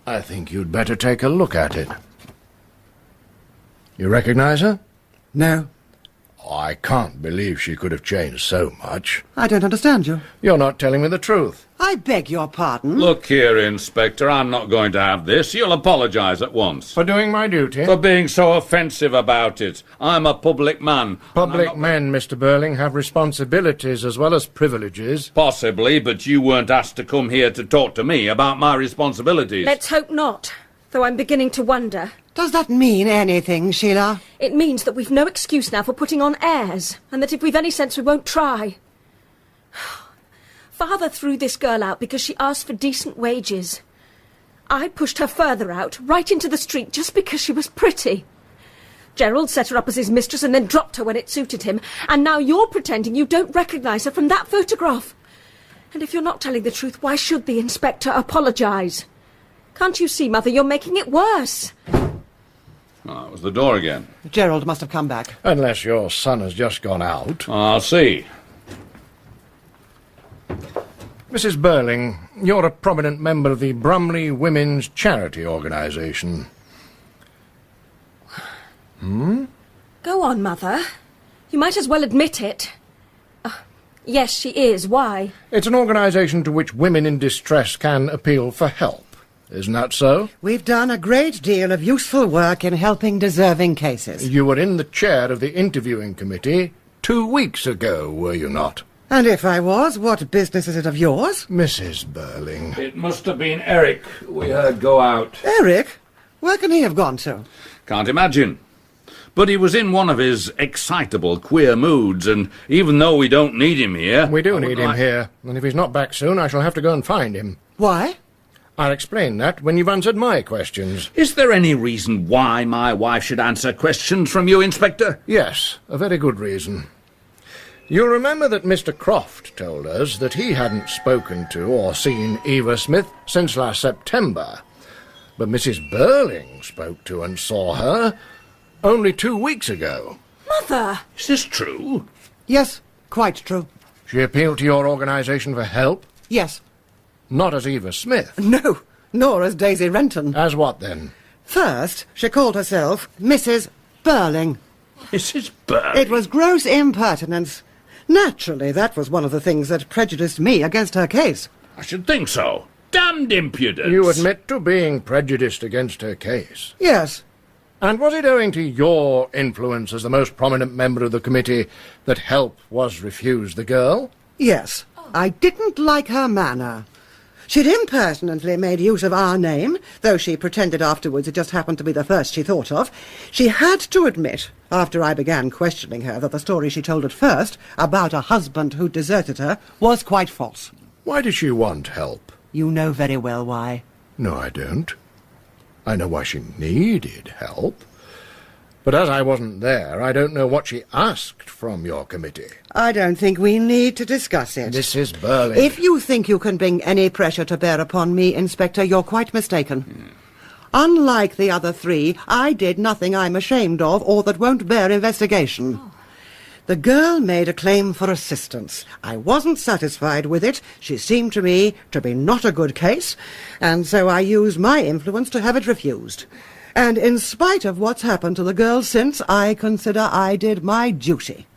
I think you'd better take a look at it. You recognize her? No. I can't believe she could have changed so much. I don't understand you. You're not telling me the truth. I beg your pardon. Look here, Inspector, I'm not going to have this. You'll apologise at once. For doing my duty? For being so offensive about it. I'm a public man. Public men, Mr. Burling, have responsibilities as well as privileges. Possibly, but you weren't asked to come here to talk to me about my responsibilities. Let's hope not, though I'm beginning to wonder. Does that mean anything, Sheila? It means that we've no excuse now for putting on airs, and that if we've any sense we won't try. Father threw this girl out because she asked for decent wages. I pushed her further out, right into the street, just because she was pretty. Gerald set her up as his mistress and then dropped her when it suited him, and now you're pretending you don't recognise her from that photograph. And if you're not telling the truth, why should the Inspector apologise? Can't you see, Mother, you're making it worse? Oh, it was the door again. Gerald must have come back. Unless your son has just gone out. I'll see. Mrs. Burling, you're a prominent member of the Brumley Women's Charity Organisation. Go on, Mother. You might as well admit it. Yes, she is. Why? It's an organisation to which women in distress can appeal for help. Isn't that so? We've done a great deal of useful work in helping deserving cases. You were in the chair of the interviewing committee 2 weeks ago, were you not? And if I was, what business is it of yours? Mrs. Burling. It must have been Eric we heard go out. Eric? Where can he have gone to? Can't imagine. But he was in one of his excitable, queer moods, and even though we don't need him here... We do need him here, and if he's not back soon, I shall have to go and find him. Why? I'll explain that when you've answered my questions. Is there any reason why my wife should answer questions from you, Inspector? Yes, a very good reason. You'll remember that Mr. Croft told us that he hadn't spoken to or seen Eva Smith since last September. But Mrs. Burling spoke to and saw her only 2 weeks ago. Mother! Is this true? Yes, quite true. She appealed to your organisation for help? Yes. Not as Eva Smith. No, nor as Daisy Renton. As what, then? First, she called herself Mrs. Burling. Mrs. Burling? It was gross impertinence, Naturally, that was one of the things that prejudiced me against her case. I should think so. Damned impudence! You admit to being prejudiced against her case. Yes. And was it owing to your influence as the most prominent member of the committee that help was refused the girl? Yes. I didn't like her manner. She'd impertinently made use of our name, though she pretended afterwards it just happened to be the first she thought of. She had to admit, after I began questioning her, that the story she told at first, about a husband who deserted her, was quite false. Why did she want help? You know very well why. No, I don't. I know why she needed help. But as I wasn't there, I don't know what she asked from your committee. I don't think we need to discuss it. Mrs. Burling. If you think you can bring any pressure to bear upon me, Inspector, you're quite mistaken. Unlike the other three, I did nothing I'm ashamed of or that won't bear investigation. The girl made a claim for assistance. I wasn't satisfied with it. She seemed to me to be not a good case, and so I used my influence to have it refused. And in spite of what's happened to the girl since, I consider I did my duty.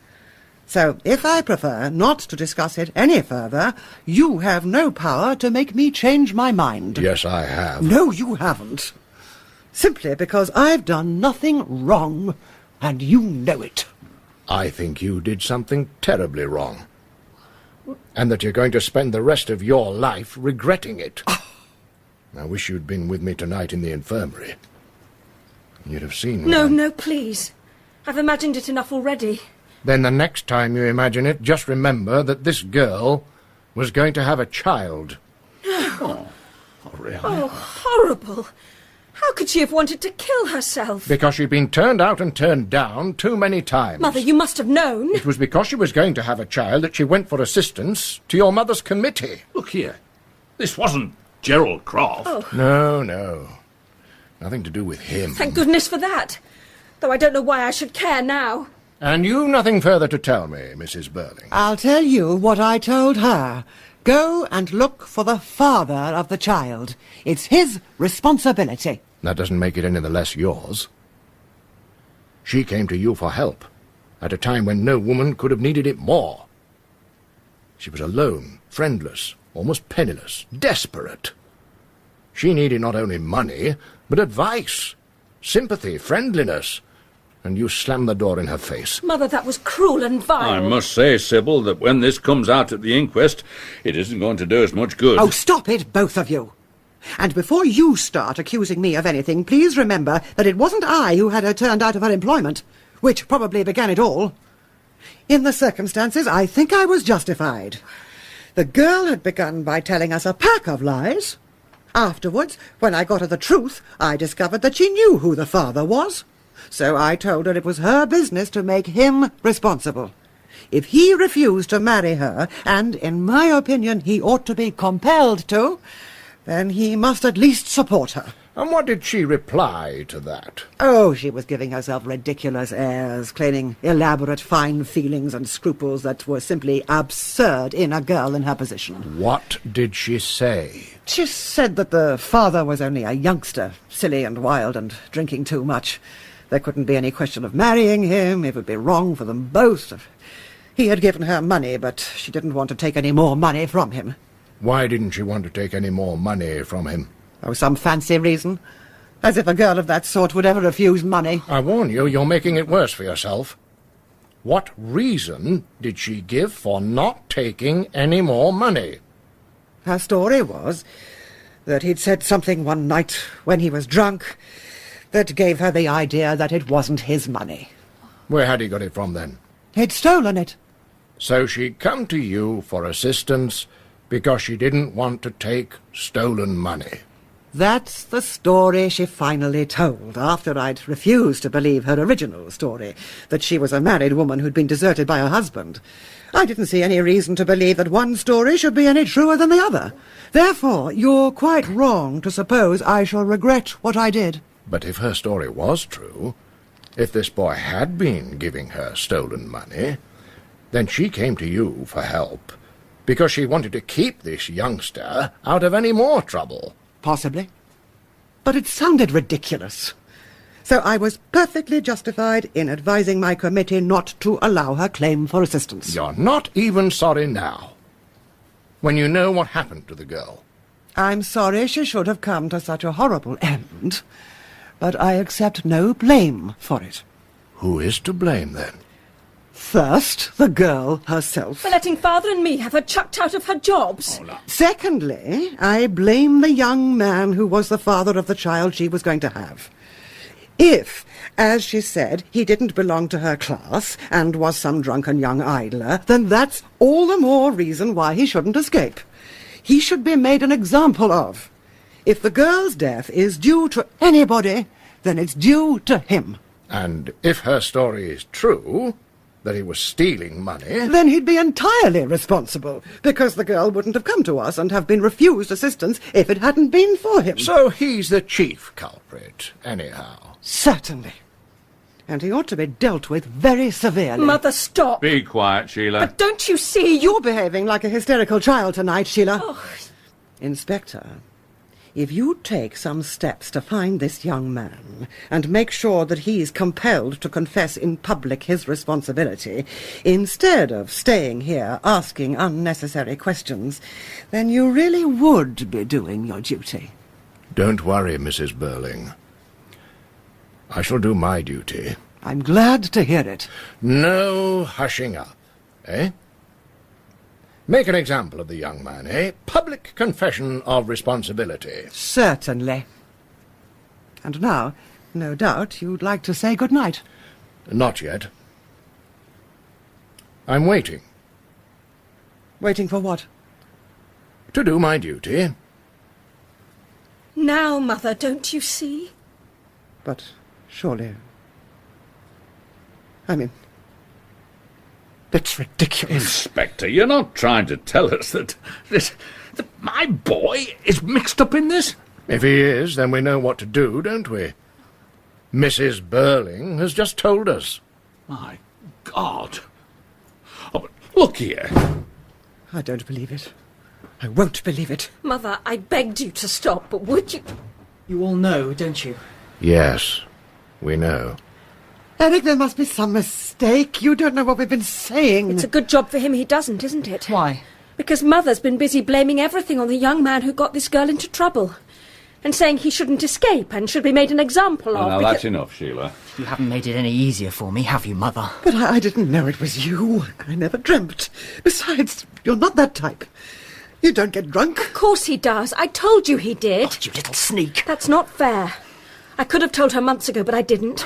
So, if I prefer not to discuss it any further, you have no power to make me change my mind. Yes, I have. No, you haven't. Simply because I've done nothing wrong, and you know it. I think you did something terribly wrong. And that you're going to spend the rest of your life regretting it. I wish you'd been with me tonight in the infirmary. You'd have seen... No, please. I've imagined it enough already. Then the next time you imagine it, just remember that this girl was going to have a child. Oh, really? Oh, horrible. How could she have wanted to kill herself? Because she'd been turned out and turned down too many times. Mother, you must have known. It was because she was going to have a child that she went for assistance to your mother's committee. Look here. This wasn't Gerald Croft. Oh. No. Nothing to do with him. Thank goodness for that. Though I don't know why I should care now. And you've nothing further to tell me, Mrs. Burling. I'll tell you what I told her. Go and look for the father of the child. It's his responsibility. That doesn't make it any the less yours. She came to you for help, at a time when no woman could have needed it more. She was alone, friendless, almost penniless, desperate. She needed not only money, but advice, sympathy, friendliness. And you slammed the door in her face. Mother, that was cruel and vile. I must say, Sybil, that when this comes out at the inquest, it isn't going to do us much good. Oh, stop it, both of you. And before you start accusing me of anything, please remember that it wasn't I who had her turned out of her employment, which probably began it all. In the circumstances, I think I was justified. The girl had begun by telling us a pack of lies. Afterwards, when I got at the truth, I discovered that she knew who the father was. So I told her it was her business to make him responsible. If he refused to marry her, and in my opinion he ought to be compelled to, then he must at least support her. And what did she reply to that? Oh, she was giving herself ridiculous airs, claiming elaborate fine feelings and scruples that were simply absurd in a girl in her position. What did she say? She said that the father was only a youngster, silly and wild and drinking too much. There couldn't be any question of marrying him. It would be wrong for them both. He had given her money, but she didn't want to take any more money from him. Why didn't she want to take any more money from him? Oh, some fancy reason. As if a girl of that sort would ever refuse money. I warn you, you're making it worse for yourself. What reason did she give for not taking any more money? Her story was that he'd said something one night when he was drunk that gave her the idea that it wasn't his money. Where had he got it from, then? He'd stolen it. So she'd come to you for assistance because she didn't want to take stolen money. That's the story she finally told, after I'd refused to believe her original story, that she was a married woman who'd been deserted by her husband. I didn't see any reason to believe that one story should be any truer than the other. Therefore, you're quite wrong to suppose I shall regret what I did. But if her story was true, if this boy had been giving her stolen money, then she came to you for help because she wanted to keep this youngster out of any more trouble. Possibly. But it sounded ridiculous. So I was perfectly justified in advising my committee not to allow her claim for assistance. You're not even sorry now, when you know what happened to the girl. I'm sorry she should have come to such a horrible end, but I accept no blame for it. Who is to blame, then? First, the girl herself. For letting Father and me have her chucked out of her jobs. Secondly, I blame the young man who was the father of the child she was going to have. If, as she said, he didn't belong to her class and was some drunken young idler, then that's all the more reason why he shouldn't escape. He should be made an example of. If the girl's death is due to anybody, then it's due to him. And if her story is true, that he was stealing money... Then he'd be entirely responsible, because the girl wouldn't have come to us and have been refused assistance if it hadn't been for him. So he's the chief culprit, anyhow. Certainly. And he ought to be dealt with very severely. Mother, stop. Be quiet, Sheila. But don't you see? You're behaving like a hysterical child tonight, Sheila. Oh. Inspector, if you take some steps to find this young man and make sure that he's compelled to confess in public his responsibility, instead of staying here asking unnecessary questions, then you really would be doing your duty. Don't worry, Mrs. Burling. I shall do my duty. I'm glad to hear it. No hushing up, eh? Make an example of the young man, eh? Public confession of responsibility. Certainly. And now, no doubt, you'd like to say good night. Not yet. I'm waiting. Waiting for what? To do my duty. Now, Mother, don't you see? But surely... I mean... It's ridiculous. Inspector, you're not trying to tell us that my boy is mixed up in this? If he is, then we know what to do, don't we? Mrs. Burling has just told us. My God. Oh, but look here. I don't believe it. I won't believe it. Mother, I begged you to stop, but would you... You all know, don't you? Yes, we know. Eric, there must be some mistake. You don't know what we've been saying. It's a good job for him he doesn't, isn't it? Why? Because Mother's been busy blaming everything on the young man who got this girl into trouble. And saying he shouldn't escape and should be made an example of. Now, that's enough, Sheila. You haven't made it any easier for me, have you, Mother? But I didn't know it was you. I never dreamt. Besides, you're not that type. You don't get drunk. Of course he does. I told you he did. Oh, you little sneak. That's not fair. I could have told her months ago, but I didn't.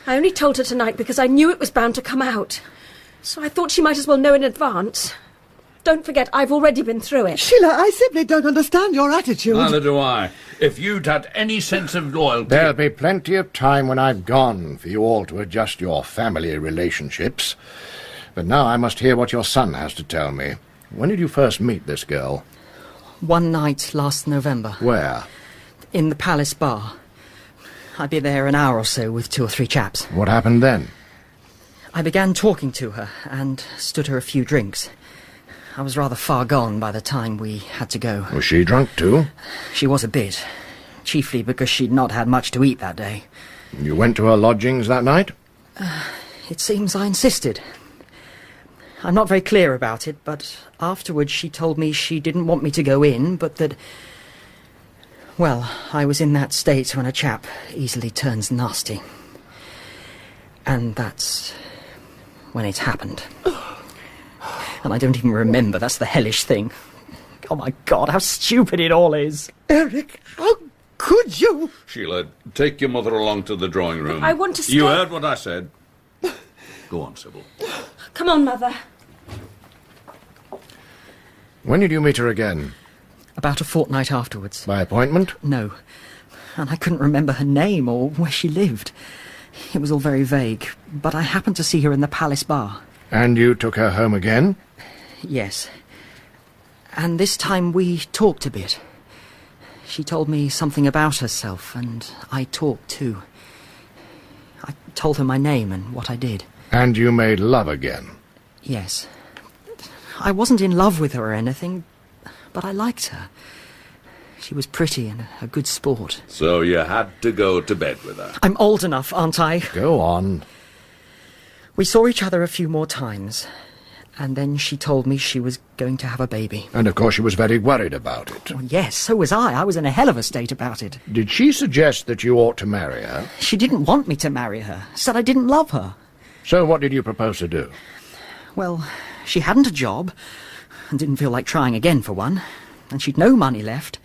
I only told her tonight because I knew it was bound to come out. So I thought she might as well know in advance. Don't forget, I've already been through it. Sheila, I simply don't understand your attitude. Neither do I. If you'd had any sense of loyalty... There'll be plenty of time when I've gone for you all to adjust your family relationships. But now I must hear what your son has to tell me. When did you first meet this girl? One night last November. Where? In the Palace Bar. I'd be there an hour or so with 2 or 3 chaps. What happened then? I began talking to her and stood her a few drinks. I was rather far gone by the time we had to go. Was she drunk too? She was a bit, chiefly because she'd not had much to eat that day. You went to her lodgings that night? It seems I insisted. I'm not very clear about it, but afterwards she told me she didn't want me to go in, but that... Well, I was in that state when a chap easily turns nasty. And that's when it happened. And I don't even remember, that's the hellish thing. Oh my God, how stupid it all is. Eric, how could you? Sheila, take your mother along to the drawing room. I want to stay. You heard what I said. Go on, Sybil. Come on, Mother. When did you meet her again? About a fortnight afterwards. By appointment? No. And I couldn't remember her name or where she lived. It was all very vague, but I happened to see her in the Palace Bar. And you took her home again? Yes. And this time we talked a bit. She told me something about herself, and I talked too. I told her my name and what I did. And you made love again? Yes. I wasn't in love with her or anything, but I liked her. She was pretty and a good sport. So you had to go to bed with her? I'm old enough, aren't I? Go on. We saw each other a few more times, and then she told me she was going to have a baby. And of course she was very worried about it. Well, yes, so was I. I was in a hell of a state about it. Did she suggest that you ought to marry her? She didn't want me to marry her. Said I didn't love her. So what did you propose to do? Well, she hadn't a job, and didn't feel like trying again for one, and she'd no money left.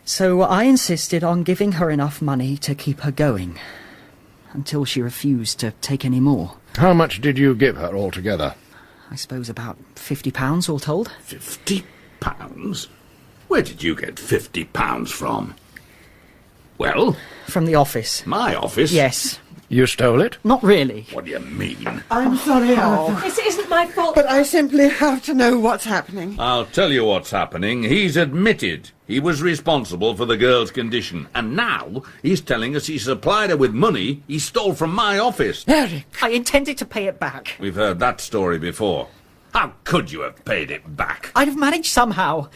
So I insisted on giving her enough money to keep her going, until she refused to take any more. How much did you give her altogether? I suppose about £50 all told. £50? Where did you get £50 from? Well? From the office. My office? Yes. You stole it? Not really. What do you mean? I'm sorry, Arthur. This isn't my fault. But I simply have to know what's happening. I'll tell you what's happening. He's admitted he was responsible for the girl's condition. And now he's telling us he supplied her with money he stole from my office. Eric! I intended to pay it back. We've heard that story before. How could you have paid it back? I'd have managed somehow.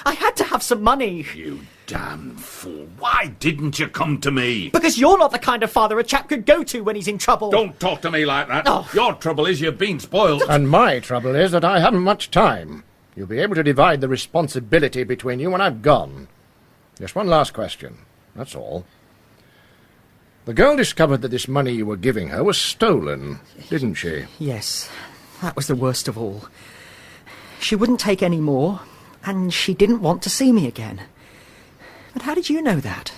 I had to have some money. You damn fool. Why didn't you come to me? Because you're not the kind of father a chap could go to when he's in trouble. Don't talk to me like that. Oh. Your trouble is you've been spoiled. And my trouble is that I haven't much time. You'll be able to divide the responsibility between you when I've gone. Just one last question. That's all. The girl discovered that this money you were giving her was stolen, didn't she? Yes, that was the worst of all. She wouldn't take any more, and she didn't want to see me again. But how did you know that?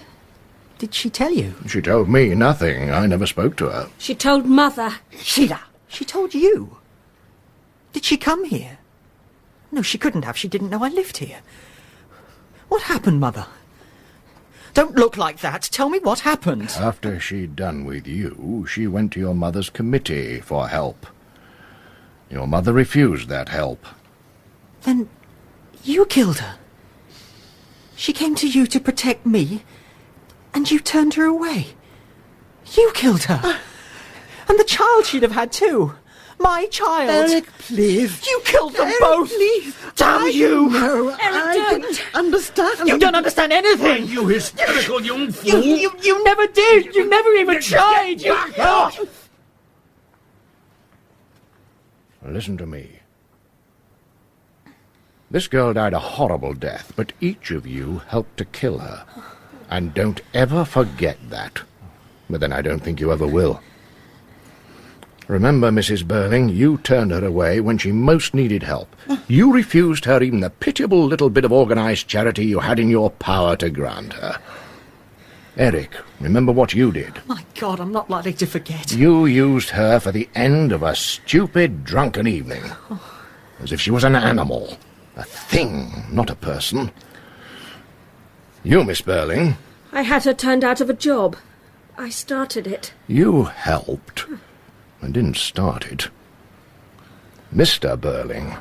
Did she tell you? She told me nothing. I never spoke to her. She told Mother. Sheila, she told you? Did she come here? No, she couldn't have. She didn't know I lived here. What happened, Mother? Don't look like that. Tell me what happened. After she'd done with you, she went to your mother's committee for help. Your mother refused that help. Then you killed her. She came to you to protect me, and you turned her away. You killed her. And the child she'd have had too. My child. Eric, please. You killed them Eric, both. Please. Damn you. No, Eric, I don't. don't understand. You don't understand anything. You hysterical young fool. You never did. You never even tried. You... Listen to me. This girl died a horrible death, but each of you helped to kill her. And don't ever forget that. But then I don't think you ever will. Remember, Mrs. Burling, you turned her away when she most needed help. You refused her even the pitiable little bit of organised charity you had in your power to grant her. Eric, remember what you did. My God, I'm not likely to forget. You used her for the end of a stupid, drunken evening. As if she was an animal. A thing, not a person. You, Miss Burling. I had her turned out of a job. I started it. You helped. And didn't start it. Mr. Burling.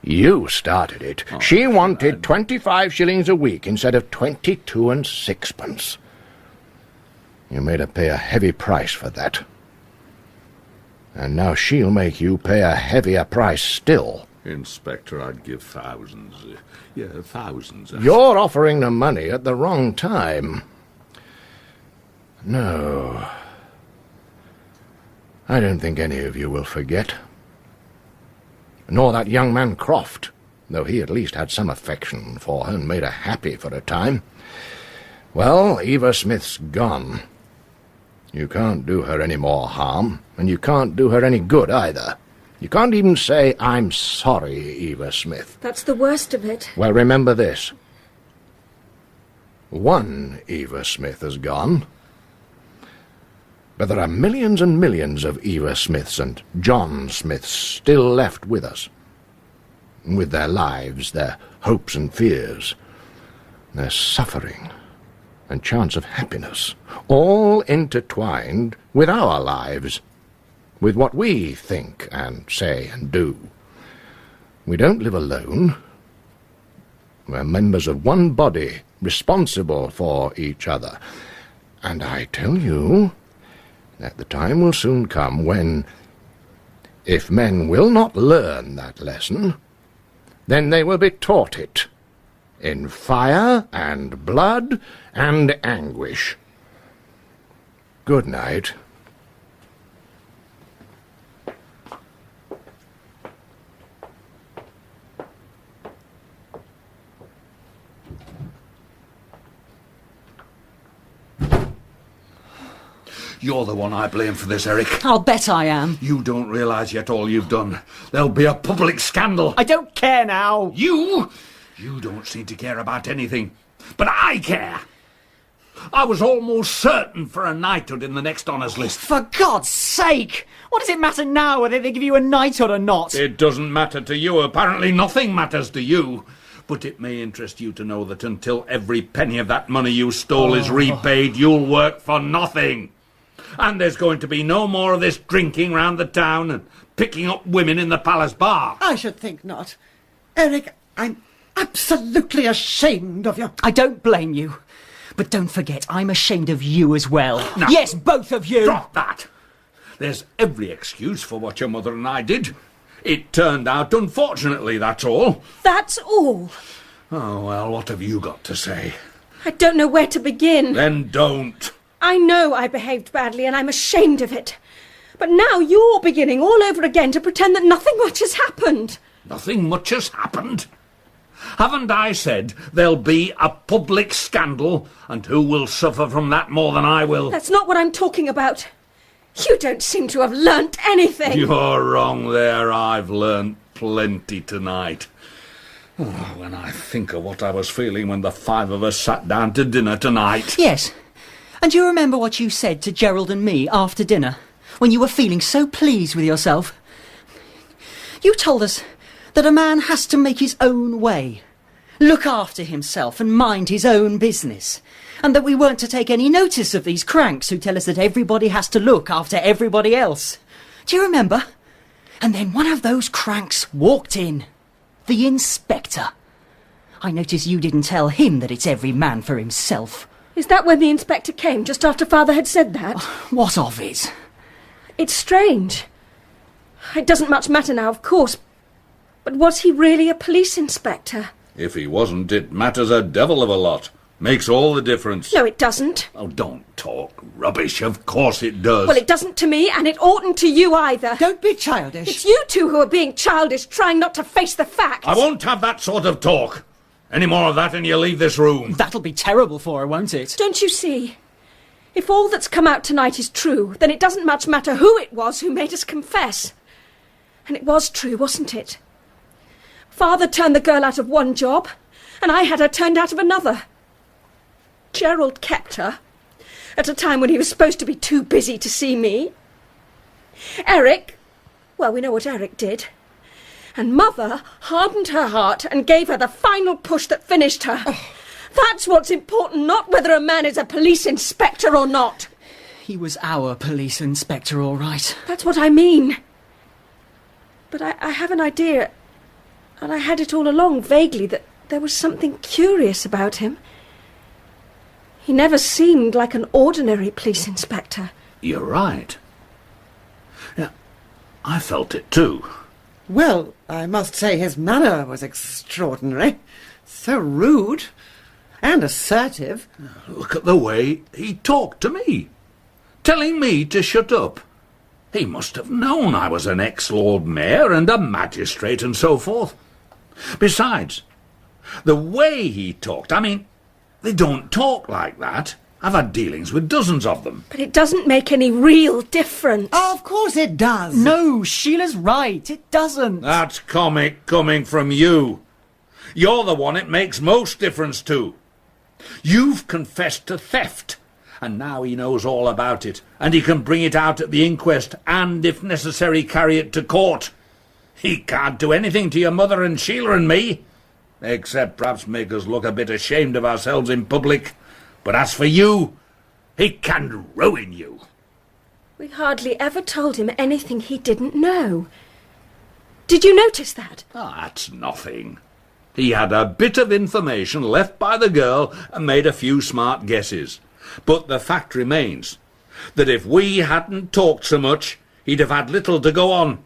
You started it. She wanted 25 shillings a week instead of 22 and sixpence. You made her pay a heavy price for that. And now she'll make you pay a heavier price still. Inspector, I'd give thousands. Thousands. You're offering the money at the wrong time. No. I don't think any of you will forget. Nor that young man Croft, though he at least had some affection for her and made her happy for a time. Well, Eva Smith's gone. You can't do her any more harm, and you can't do her any good either. You can't even say, I'm sorry, Eva Smith. That's the worst of it. Well, remember this. One Eva Smith has gone. But there are millions and millions of Eva Smiths and John Smiths still left with us. With their lives, their hopes and fears, their suffering and chance of happiness, all intertwined with our lives, with what we think and say and do. We don't live alone. We're members of one body, responsible for each other. And I tell you that the time will soon come when, if men will not learn that lesson, then they will be taught it. in fire and blood and anguish. Good night. You're the one I blame for this, Eric. I'll bet I am. You don't realise yet all you've done. There'll be a public scandal. I don't care now. You don't seem to care about anything. But I care. I was almost certain for a knighthood in the next honours list. For God's sake! What does it matter now whether they give you a knighthood or not? It doesn't matter to you. Apparently nothing matters to you. But it may interest you to know that until every penny of that money you stole is repaid, you'll work for nothing. And there's going to be no more of this drinking round the town and picking up women in the palace bar. I should think not. Eric, I'm absolutely ashamed of you. I don't blame you. But don't forget, I'm ashamed of you as well. Now, yes, both of you! Drop that! There's every excuse for what your mother and I did. It turned out unfortunately, that's all. That's all? Oh, well, what have you got to say? I don't know where to begin. Then don't. I know I behaved badly and I'm ashamed of it. But now you're beginning all over again to pretend that nothing much has happened. Nothing much has happened? Haven't I said there'll be a public scandal, and who will suffer from that more than I will? That's not what I'm talking about. You don't seem to have learnt anything. You're wrong there. I've learnt plenty tonight. Oh, when I think of what I was feeling when the five of us sat down to dinner tonight. Yes. And do you remember what you said to Gerald and me after dinner, when you were feeling so pleased with yourself? You told us that a man has to make his own way, look after himself and mind his own business, and that we weren't to take any notice of these cranks who tell us that everybody has to look after everybody else. Do you remember? And then one of those cranks walked in, the inspector. I notice you didn't tell him that it's every man for himself. Is that when the inspector came, just after Father had said that? What of it? It's strange. It doesn't much matter now, of course. But was he really a police inspector? If he wasn't, it matters a devil of a lot. Makes all the difference. No, it doesn't. Oh, don't talk rubbish. Of course it does. Well, it doesn't to me, and it oughtn't to you either. Don't be childish. It's you two who are being childish, trying not to face the facts. I won't have that sort of talk. Any more of that and you leave this room. That'll be terrible for her, won't it? Don't you see? If all that's come out tonight is true, then it doesn't much matter who it was who made us confess. And it was true, wasn't it? Father turned the girl out of one job, and I had her turned out of another. Gerald kept her, at a time when he was supposed to be too busy to see me. Eric, well, we know what Eric did. And Mother hardened her heart and gave her the final push that finished her. That's what's important, not whether a man is a police inspector or not. He was our police inspector, all right. That's what I mean. But I have an idea, and I had it all along vaguely, that there was something curious about him. He never seemed like an ordinary police inspector. You're right. Yeah, I felt it too. Well, I must say his manner was extraordinary. So rude and assertive. Look at the way he talked to me, telling me to shut up. He must have known I was an ex-Lord Mayor and a magistrate and so forth. Besides, the way he talked, I mean, they don't talk like that. I've had dealings with dozens of them. But it doesn't make any real difference. Of course it does. No, Sheila's right. It doesn't. That's comic coming from you. You're the one it makes most difference to. You've confessed to theft, and now he knows all about it, and he can bring it out at the inquest and, if necessary, carry it to court. He can't do anything to your mother and Sheila and me, except perhaps make us look a bit ashamed of ourselves in public. But as for you, he can ruin you. We hardly ever told him anything he didn't know. Did you notice that? That's nothing. He had a bit of information left by the girl and made a few smart guesses. But the fact remains that if we hadn't talked so much, he'd have had little to go on.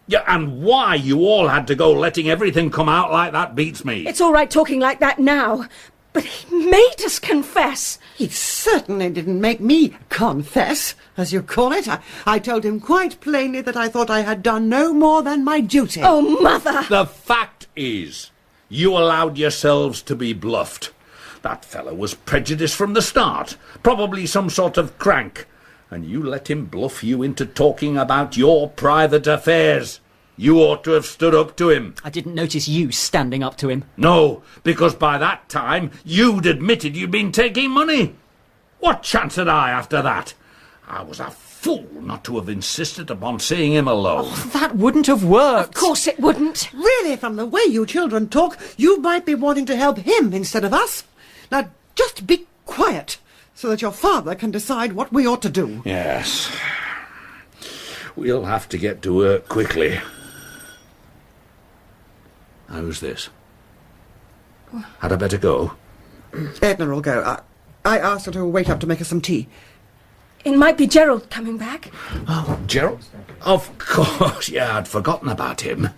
Yeah, and why you all had to go letting everything come out like that beats me. It's all right talking like that now, but he made us confess. He certainly didn't make me confess, as you call it. I told him quite plainly that I thought I had done no more than my duty. Oh, Mother! The fact is, you allowed yourselves to be bluffed. That fellow was prejudiced from the start, probably some sort of crank, and you let him bluff you into talking about your private affairs. You ought to have stood up to him. I didn't notice you standing up to him. No, because by that time you'd admitted you'd been taking money. What chance had I after that? I was a fool not to have insisted upon seeing him alone. Oh, that wouldn't have worked. Of course it wouldn't. Really, from the way you children talk, you might be wanting to help him instead of us. Now, just be quiet, so that your father can decide what we ought to do. Yes. We'll have to get to work quickly. How's this? Had I better go? Edna will go. I asked her to wait up to make us some tea. It might be Gerald coming back. Oh, Gerald? Of course, yeah, I'd forgotten about him.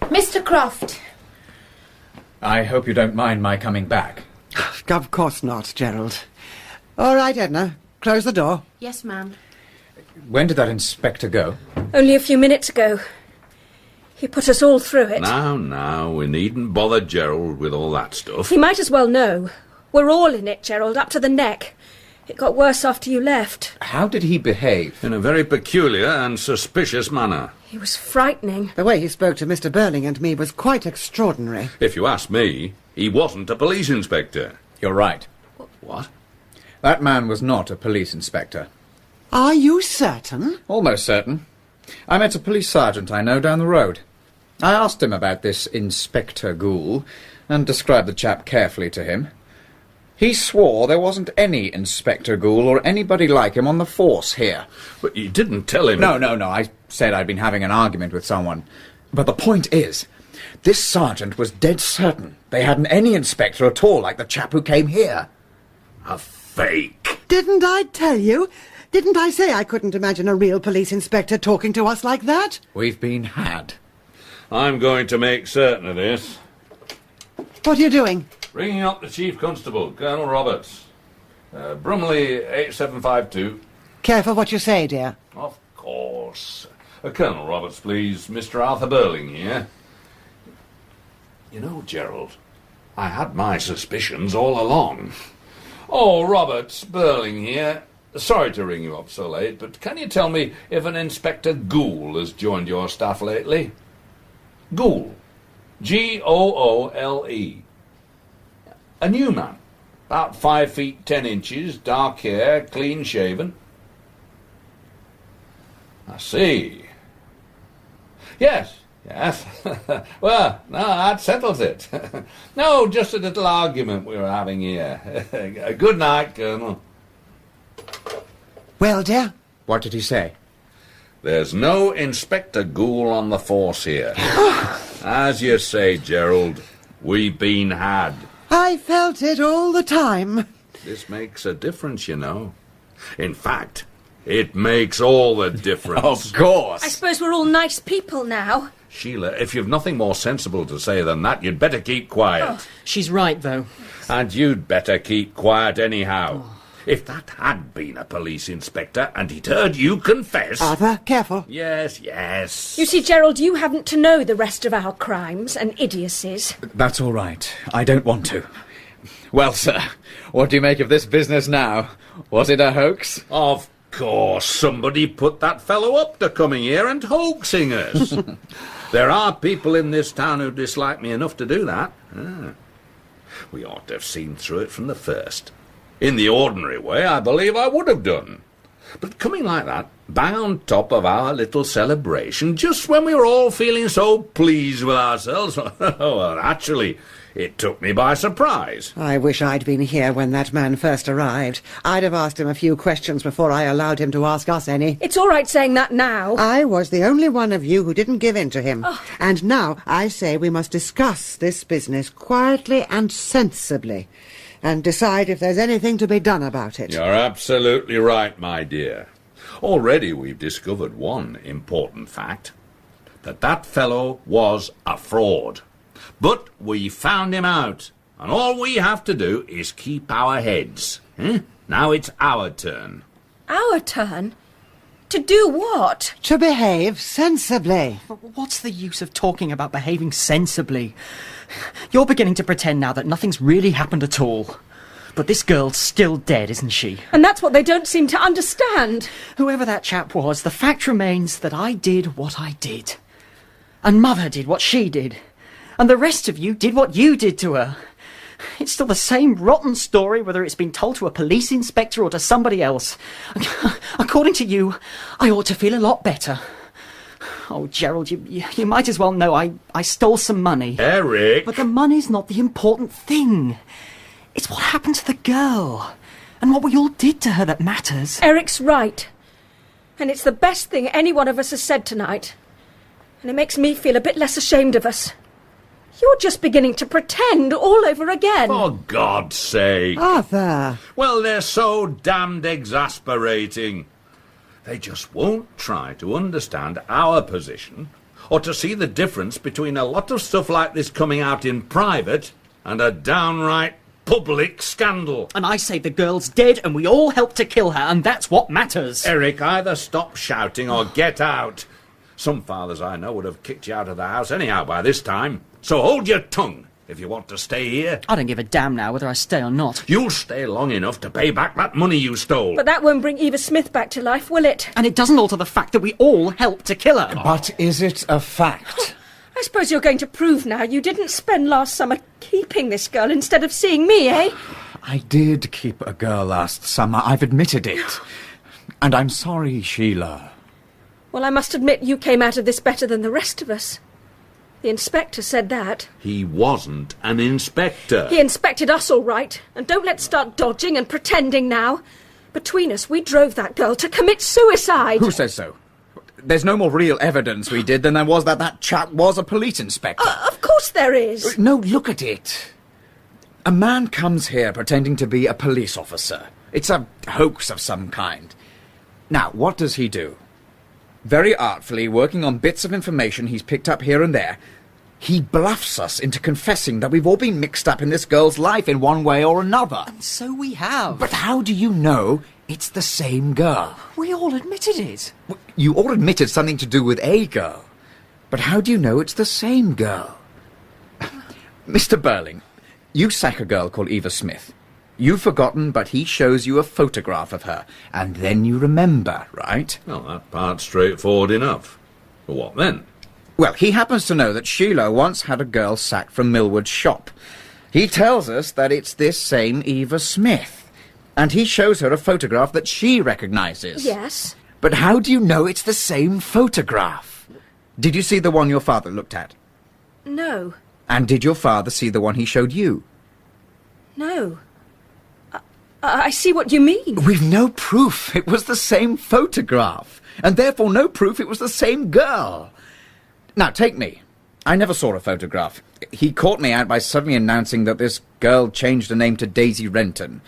Mr. Croft. I hope you don't mind my coming back. Of course not, Gerald. All right, Edna. Close the door. Yes, ma'am. When did that inspector go? Only a few minutes ago. He put us all through it. Now, we needn't bother Gerald with all that stuff. He might as well know. We're all in it, Gerald, up to the neck. It got worse after you left. How did he behave? In a very peculiar and suspicious manner. He was frightening. The way he spoke to Mr. Burling and me was quite extraordinary. If you ask me, he wasn't a police inspector. You're right. What? That man was not a police inspector. Are you certain? Almost certain. I met a police sergeant I know down the road. I asked him about this Inspector Gould and described the chap carefully to him. He swore there wasn't any Inspector Gould or anybody like him on the force here. But you didn't tell him... No. I said I'd been having an argument with someone. But the point is, this sergeant was dead certain they hadn't any inspector at all like the chap who came here. A fake. Didn't I tell you? Didn't I say I couldn't imagine a real police inspector talking to us like that? We've been had. I'm going to make certain of this. What are you doing? Ringing up the Chief Constable, Colonel Roberts. Brumley 8752. Careful what you say, dear. Of course. Colonel Roberts, please. Mr. Arthur Burling here. You know, Gerald, I had my suspicions all along. Oh, Roberts, Burling here. Sorry to ring you up so late, but can you tell me if an Inspector Gould has joined your staff lately? Gould. Goole. A new man. About 5 feet 10 inches, dark hair, clean shaven. I see. Yes. Well, no, that settles it. No, just a little argument we were having here. Good night, Colonel. Well, dear? What did he say? There's no Inspector Gould on the force here. As you say, Gerald, we've been had. I felt it all the time. This makes a difference, you know. In fact, it makes all the difference. Of course. I suppose we're all nice people now. Sheila, if you've nothing more sensible to say than that, you'd better keep quiet. Oh. She's right, though. And you'd better keep quiet anyhow. If that had been a police inspector and he'd heard you confess... Arthur, careful. Yes. You see, Gerald, you haven't to know the rest of our crimes and idiocies. That's all right. I don't want to. Well, sir, what do you make of this business now? Was it a hoax? Of course, somebody put that fellow up to coming here and hoaxing us. There are people in this town who dislike me enough to do that. We ought to have seen through it from the first. In the ordinary way, I believe I would have done. But coming like that, bang on top of our little celebration, just when we were all feeling so pleased with ourselves, well, actually, it took me by surprise. I wish I'd been here when that man first arrived. I'd have asked him a few questions before I allowed him to ask us any. It's all right saying that now. I was the only one of you who didn't give in to him. Oh. And now I say we must discuss this business quietly and sensibly, and decide if there's anything to be done about it. You're absolutely right, my dear. Already we've discovered one important fact, that fellow was a fraud. But we found him out, and all we have to do is keep our heads. Now it's our turn. Our turn? To do what? To behave sensibly. What's the use of talking about behaving sensibly? You're beginning to pretend now that nothing's really happened at all. But this girl's still dead, isn't she? And that's what they don't seem to understand. Whoever that chap was, the fact remains that I did what I did. And Mother did what she did. And the rest of you did what you did to her. It's still the same rotten story, whether it's been told to a police inspector or to somebody else. According to you, I ought to feel a lot better. Oh, Gerald, you might as well know I stole some money. Eric! But the money's not the important thing. It's what happened to the girl, and what we all did to her that matters. Eric's right. And it's the best thing any one of us has said tonight. And it makes me feel a bit less ashamed of us. You're just beginning to pretend all over again. For God's sake. Arthur! Well, they're so damned exasperating. They just won't try to understand our position, or to see the difference between a lot of stuff like this coming out in private and a downright public scandal. And I say the girl's dead and we all helped to kill her, and that's what matters. Eric, either stop shouting or get out. Some fathers I know would have kicked you out of the house anyhow by this time. So hold your tongue if you want to stay here. I don't give a damn now whether I stay or not. You'll stay long enough to pay back that money you stole. But that won't bring Eva Smith back to life, will it? And it doesn't alter the fact that we all helped to kill her. But is it a fact? I suppose you're going to prove now you didn't spend last summer keeping this girl instead of seeing me, eh? I did keep a girl last summer. I've admitted it. And I'm sorry, Sheila. Well, I must admit you came out of this better than the rest of us. The inspector said that. He wasn't an inspector. He inspected us all right. And don't let's start dodging and pretending now. Between us, we drove that girl to commit suicide. Who says so? There's no more real evidence we did than there was that chap was a police inspector. Of course there is. No, look at it. A man comes here pretending to be a police officer. It's a hoax of some kind. Now, what does he do? Very artfully, working on bits of information he's picked up here and there, he bluffs us into confessing that we've all been mixed up in this girl's life in one way or another. And so we have. But how do you know it's the same girl? We all admitted it. You all admitted something to do with a girl. But how do you know it's the same girl? Mr. Burling, you sack a girl called Eva Smith. You've forgotten, but he shows you a photograph of her, and then you remember, right? Well, that part's straightforward enough. But what then? Well, he happens to know that Sheila once had a girl sacked from Millward's shop. He tells us that it's this same Eva Smith, and he shows her a photograph that she recognises. Yes. But how do you know it's the same photograph? Did you see the one your father looked at? No. And did your father see the one he showed you? No. I see what you mean. We've no proof it was the same photograph, and therefore no proof it was the same girl. Now, take me. I never saw a photograph. He caught me out by suddenly announcing that this girl changed her name to Daisy Renton.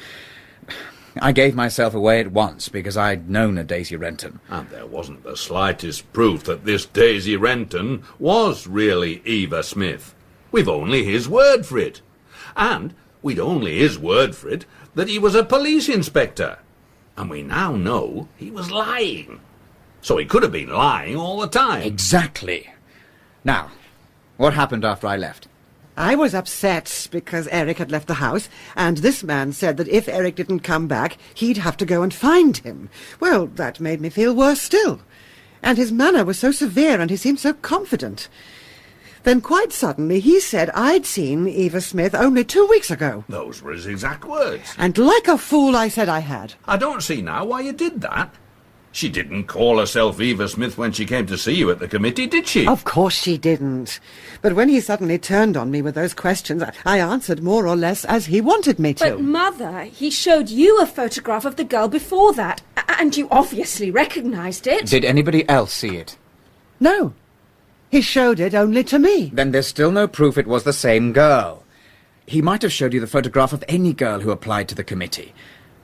I gave myself away at once because I'd known a Daisy Renton. And there wasn't the slightest proof that this Daisy Renton was really Eva Smith. We've only his word for it. And we'd only his word for it that he was a police inspector. And we now know he was lying. So he could have been lying all the time. Exactly. Now, what happened after I left? I was upset because Eric had left the house, and this man said that if Eric didn't come back, he'd have to go and find him. Well, that made me feel worse still. And his manner was so severe, and he seemed so confident. Then quite suddenly he said I'd seen Eva Smith only 2 weeks ago. Those were his exact words. And like a fool I said I had. I don't see now why you did that. She didn't call herself Eva Smith when she came to see you at the committee, did she? Of course she didn't. But when he suddenly turned on me with those questions, I answered more or less as he wanted me to. But, Mother, he showed you a photograph of the girl before that, and you obviously recognised it. Did anybody else see it? No. He showed it only to me. Then there's still no proof it was the same girl. He might have showed you the photograph of any girl who applied to the committee.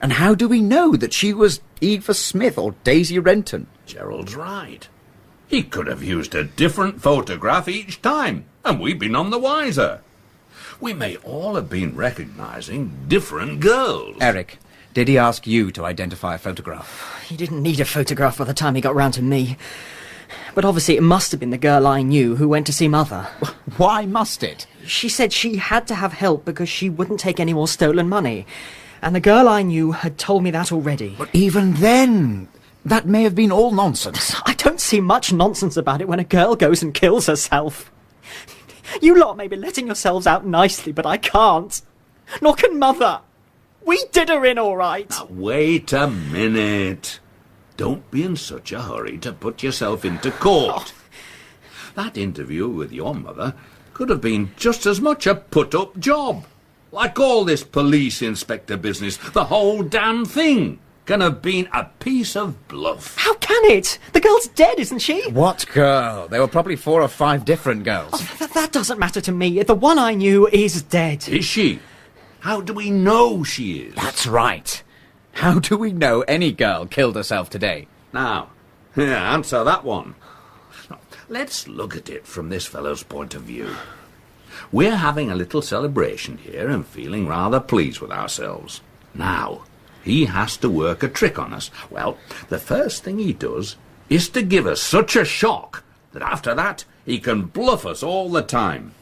And how do we know that she was Eva Smith or Daisy Renton? Gerald's right. He could have used a different photograph each time, and we'd been none the wiser. We may all have been recognising different girls. Eric, did he ask you to identify a photograph? He didn't need a photograph by the time he got round to me. But obviously it must have been the girl I knew who went to see Mother. Why must it? She said she had to have help because she wouldn't take any more stolen money. And the girl I knew had told me that already. But even then, that may have been all nonsense. I don't see much nonsense about it when a girl goes and kills herself. You lot may be letting yourselves out nicely, but I can't. Nor can Mother. We did her in all right. Now, wait a minute. Don't be in such a hurry to put yourself into court. That interview with your mother could have been just as much a put-up job. Like all this police inspector business, the whole damn thing can have been a piece of bluff. How can it? The girl's dead, isn't she? What girl? There were probably 4 or 5 different girls. Oh, that doesn't matter to me. The one I knew is dead. Is she? How do we know she is? That's right. How do we know any girl killed herself today? Now, answer that one. Let's look at it from this fellow's point of view. We're having a little celebration here and feeling rather pleased with ourselves. Now, he has to work a trick on us. Well, the first thing he does is to give us such a shock that after that he can bluff us all the time.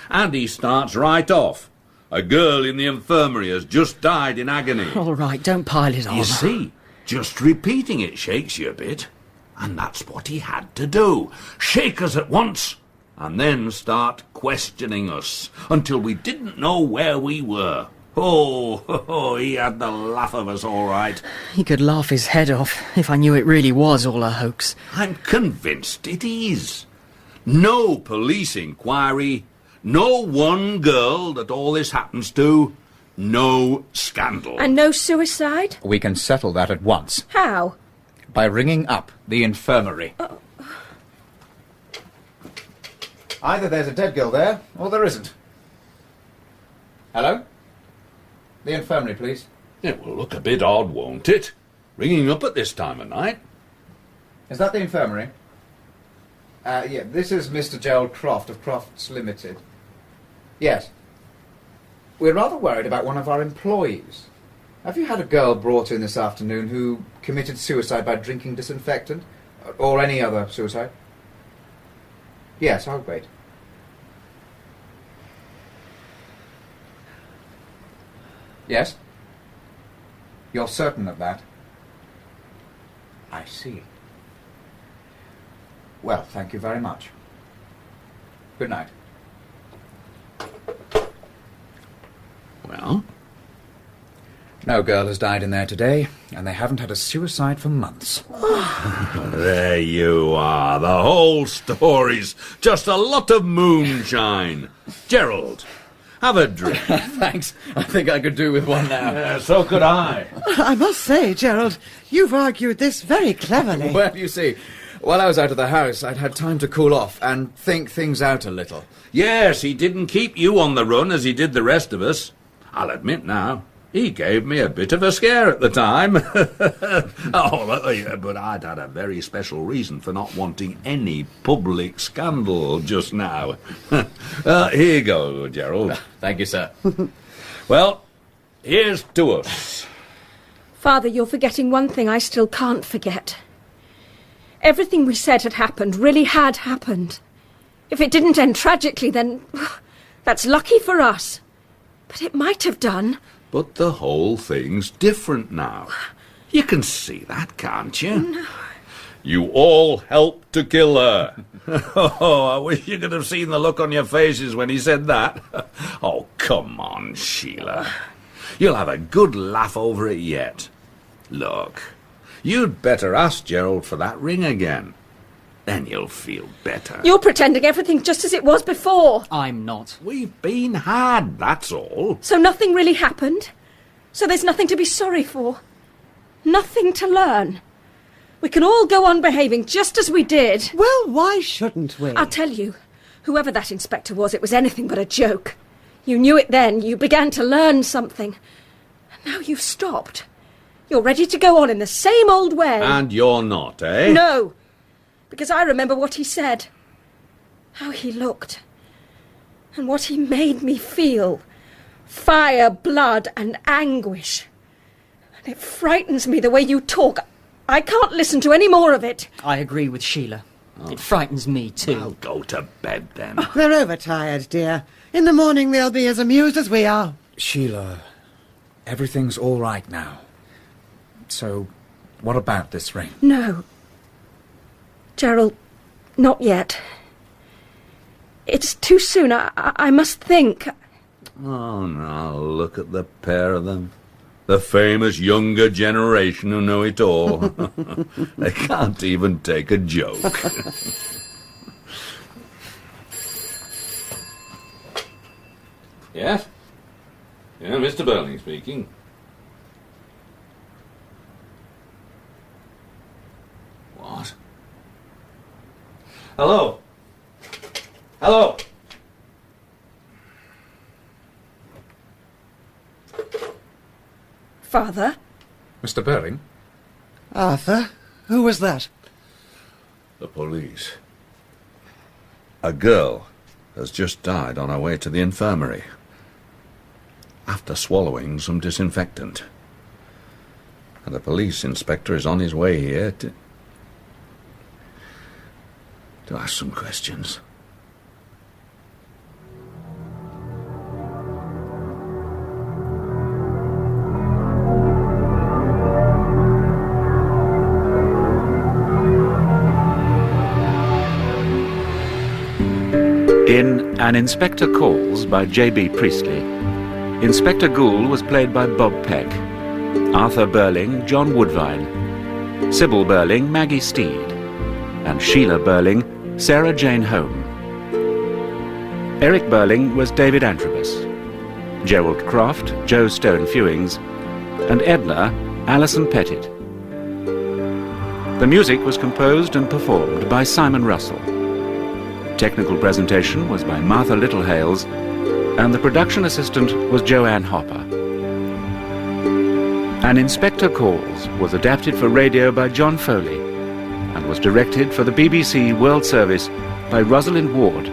And he starts right off. A girl in the infirmary has just died in agony. All right, don't pile it on. You see, just repeating it shakes you a bit. And that's what he had to do. Shake us at once, and then start questioning us until we didn't know where we were. Oh, he had the laugh of us all right. He could laugh his head off if I knew it really was all a hoax. I'm convinced it is. No police inquiry, no one girl that all this happens to, no scandal. And no suicide? We can settle that at once. How? By ringing up the infirmary. Either there's a dead girl there, or there isn't. Hello? The infirmary, please. It will look a bit odd, won't it? Ringing up at this time of night. Is that the infirmary? Yeah, this is Mr. Gerald Croft of Crofts Limited. Yes. We're rather worried about one of our employees. Have you had a girl brought in this afternoon who committed suicide by drinking disinfectant? Or any other suicide? Yes, I'll wait. Yes? You're certain of that? I see. Well, thank you very much. Good night. Well? No girl has died in there today, and they haven't had a suicide for months. There you are. The whole story's just a lot of moonshine. Gerald, have a drink. Thanks. I think I could do with one now. So could I. I must say, Gerald, you've argued this very cleverly. Well, you see, while I was out of the house, I'd had time to cool off and think things out a little. Yes, he didn't keep you on the run as he did the rest of us. I'll admit now, he gave me a bit of a scare at the time. But I'd had a very special reason for not wanting any public scandal just now. Here you go, Gerald. Thank you, sir. Well, here's to us. Father, you're forgetting one thing I still can't forget. Everything we said had happened, really had happened. If it didn't end tragically, then that's lucky for us. But it might have done. But the whole thing's different now. You can see that, can't you? No. You all helped to kill her. Oh, I wish you could have seen the look on your faces when he said that. Oh, come on, Sheila. You'll have a good laugh over it yet. Look, you'd better ask Gerald for that ring again. Then you'll feel better. You're pretending everything's just as it was before. I'm not. We've been had, that's all. So nothing really happened? So there's nothing to be sorry for? Nothing to learn? We can all go on behaving just as we did. Well, why shouldn't we? I'll tell you, whoever that inspector was, it was anything but a joke. You knew it then, you began to learn something. And now you've stopped. You're ready to go on in the same old way. And you're not, eh? No, because I remember what he said, how he looked, and what he made me feel. Fire, blood, and anguish. And it frightens me the way you talk. I can't listen to any more of it. I agree with Sheila. It frightens me too. I'll go to bed then. They're overtired, dear. In the morning they'll be as amused as we are. Sheila, everything's all right now. So, what about this ring? No. Gerald, not yet. It's too soon. I must think. Oh, now look at the pair of them. The famous younger generation who know it all. They can't even take a joke. Yes? Yeah, Mr. Burling speaking. What? Hello? Hello? Father? Mr. Burling? Arthur, who was that? The police. A girl has just died on her way to the infirmary after swallowing some disinfectant. And the police inspector is on his way here to ask some questions. In An Inspector Calls by J.B. Priestley, Inspector Gould was played by Bob Peck, Arthur Burling, John Woodvine, Sybil Burling, Maggie Steed, and Sheila Burling, Sarah Jane Home. Eric Burling was David Antrobus, Gerald Croft, Joe Stone-Fewings, and Edna, Alison Pettitt. The music was composed and performed by Simon Russell. Technical presentation was by Martha Littlehales, and the production assistant was Joanne Hopper. An Inspector Calls was adapted for radio by John Foley and was directed for the BBC World Service by Rosalind Ward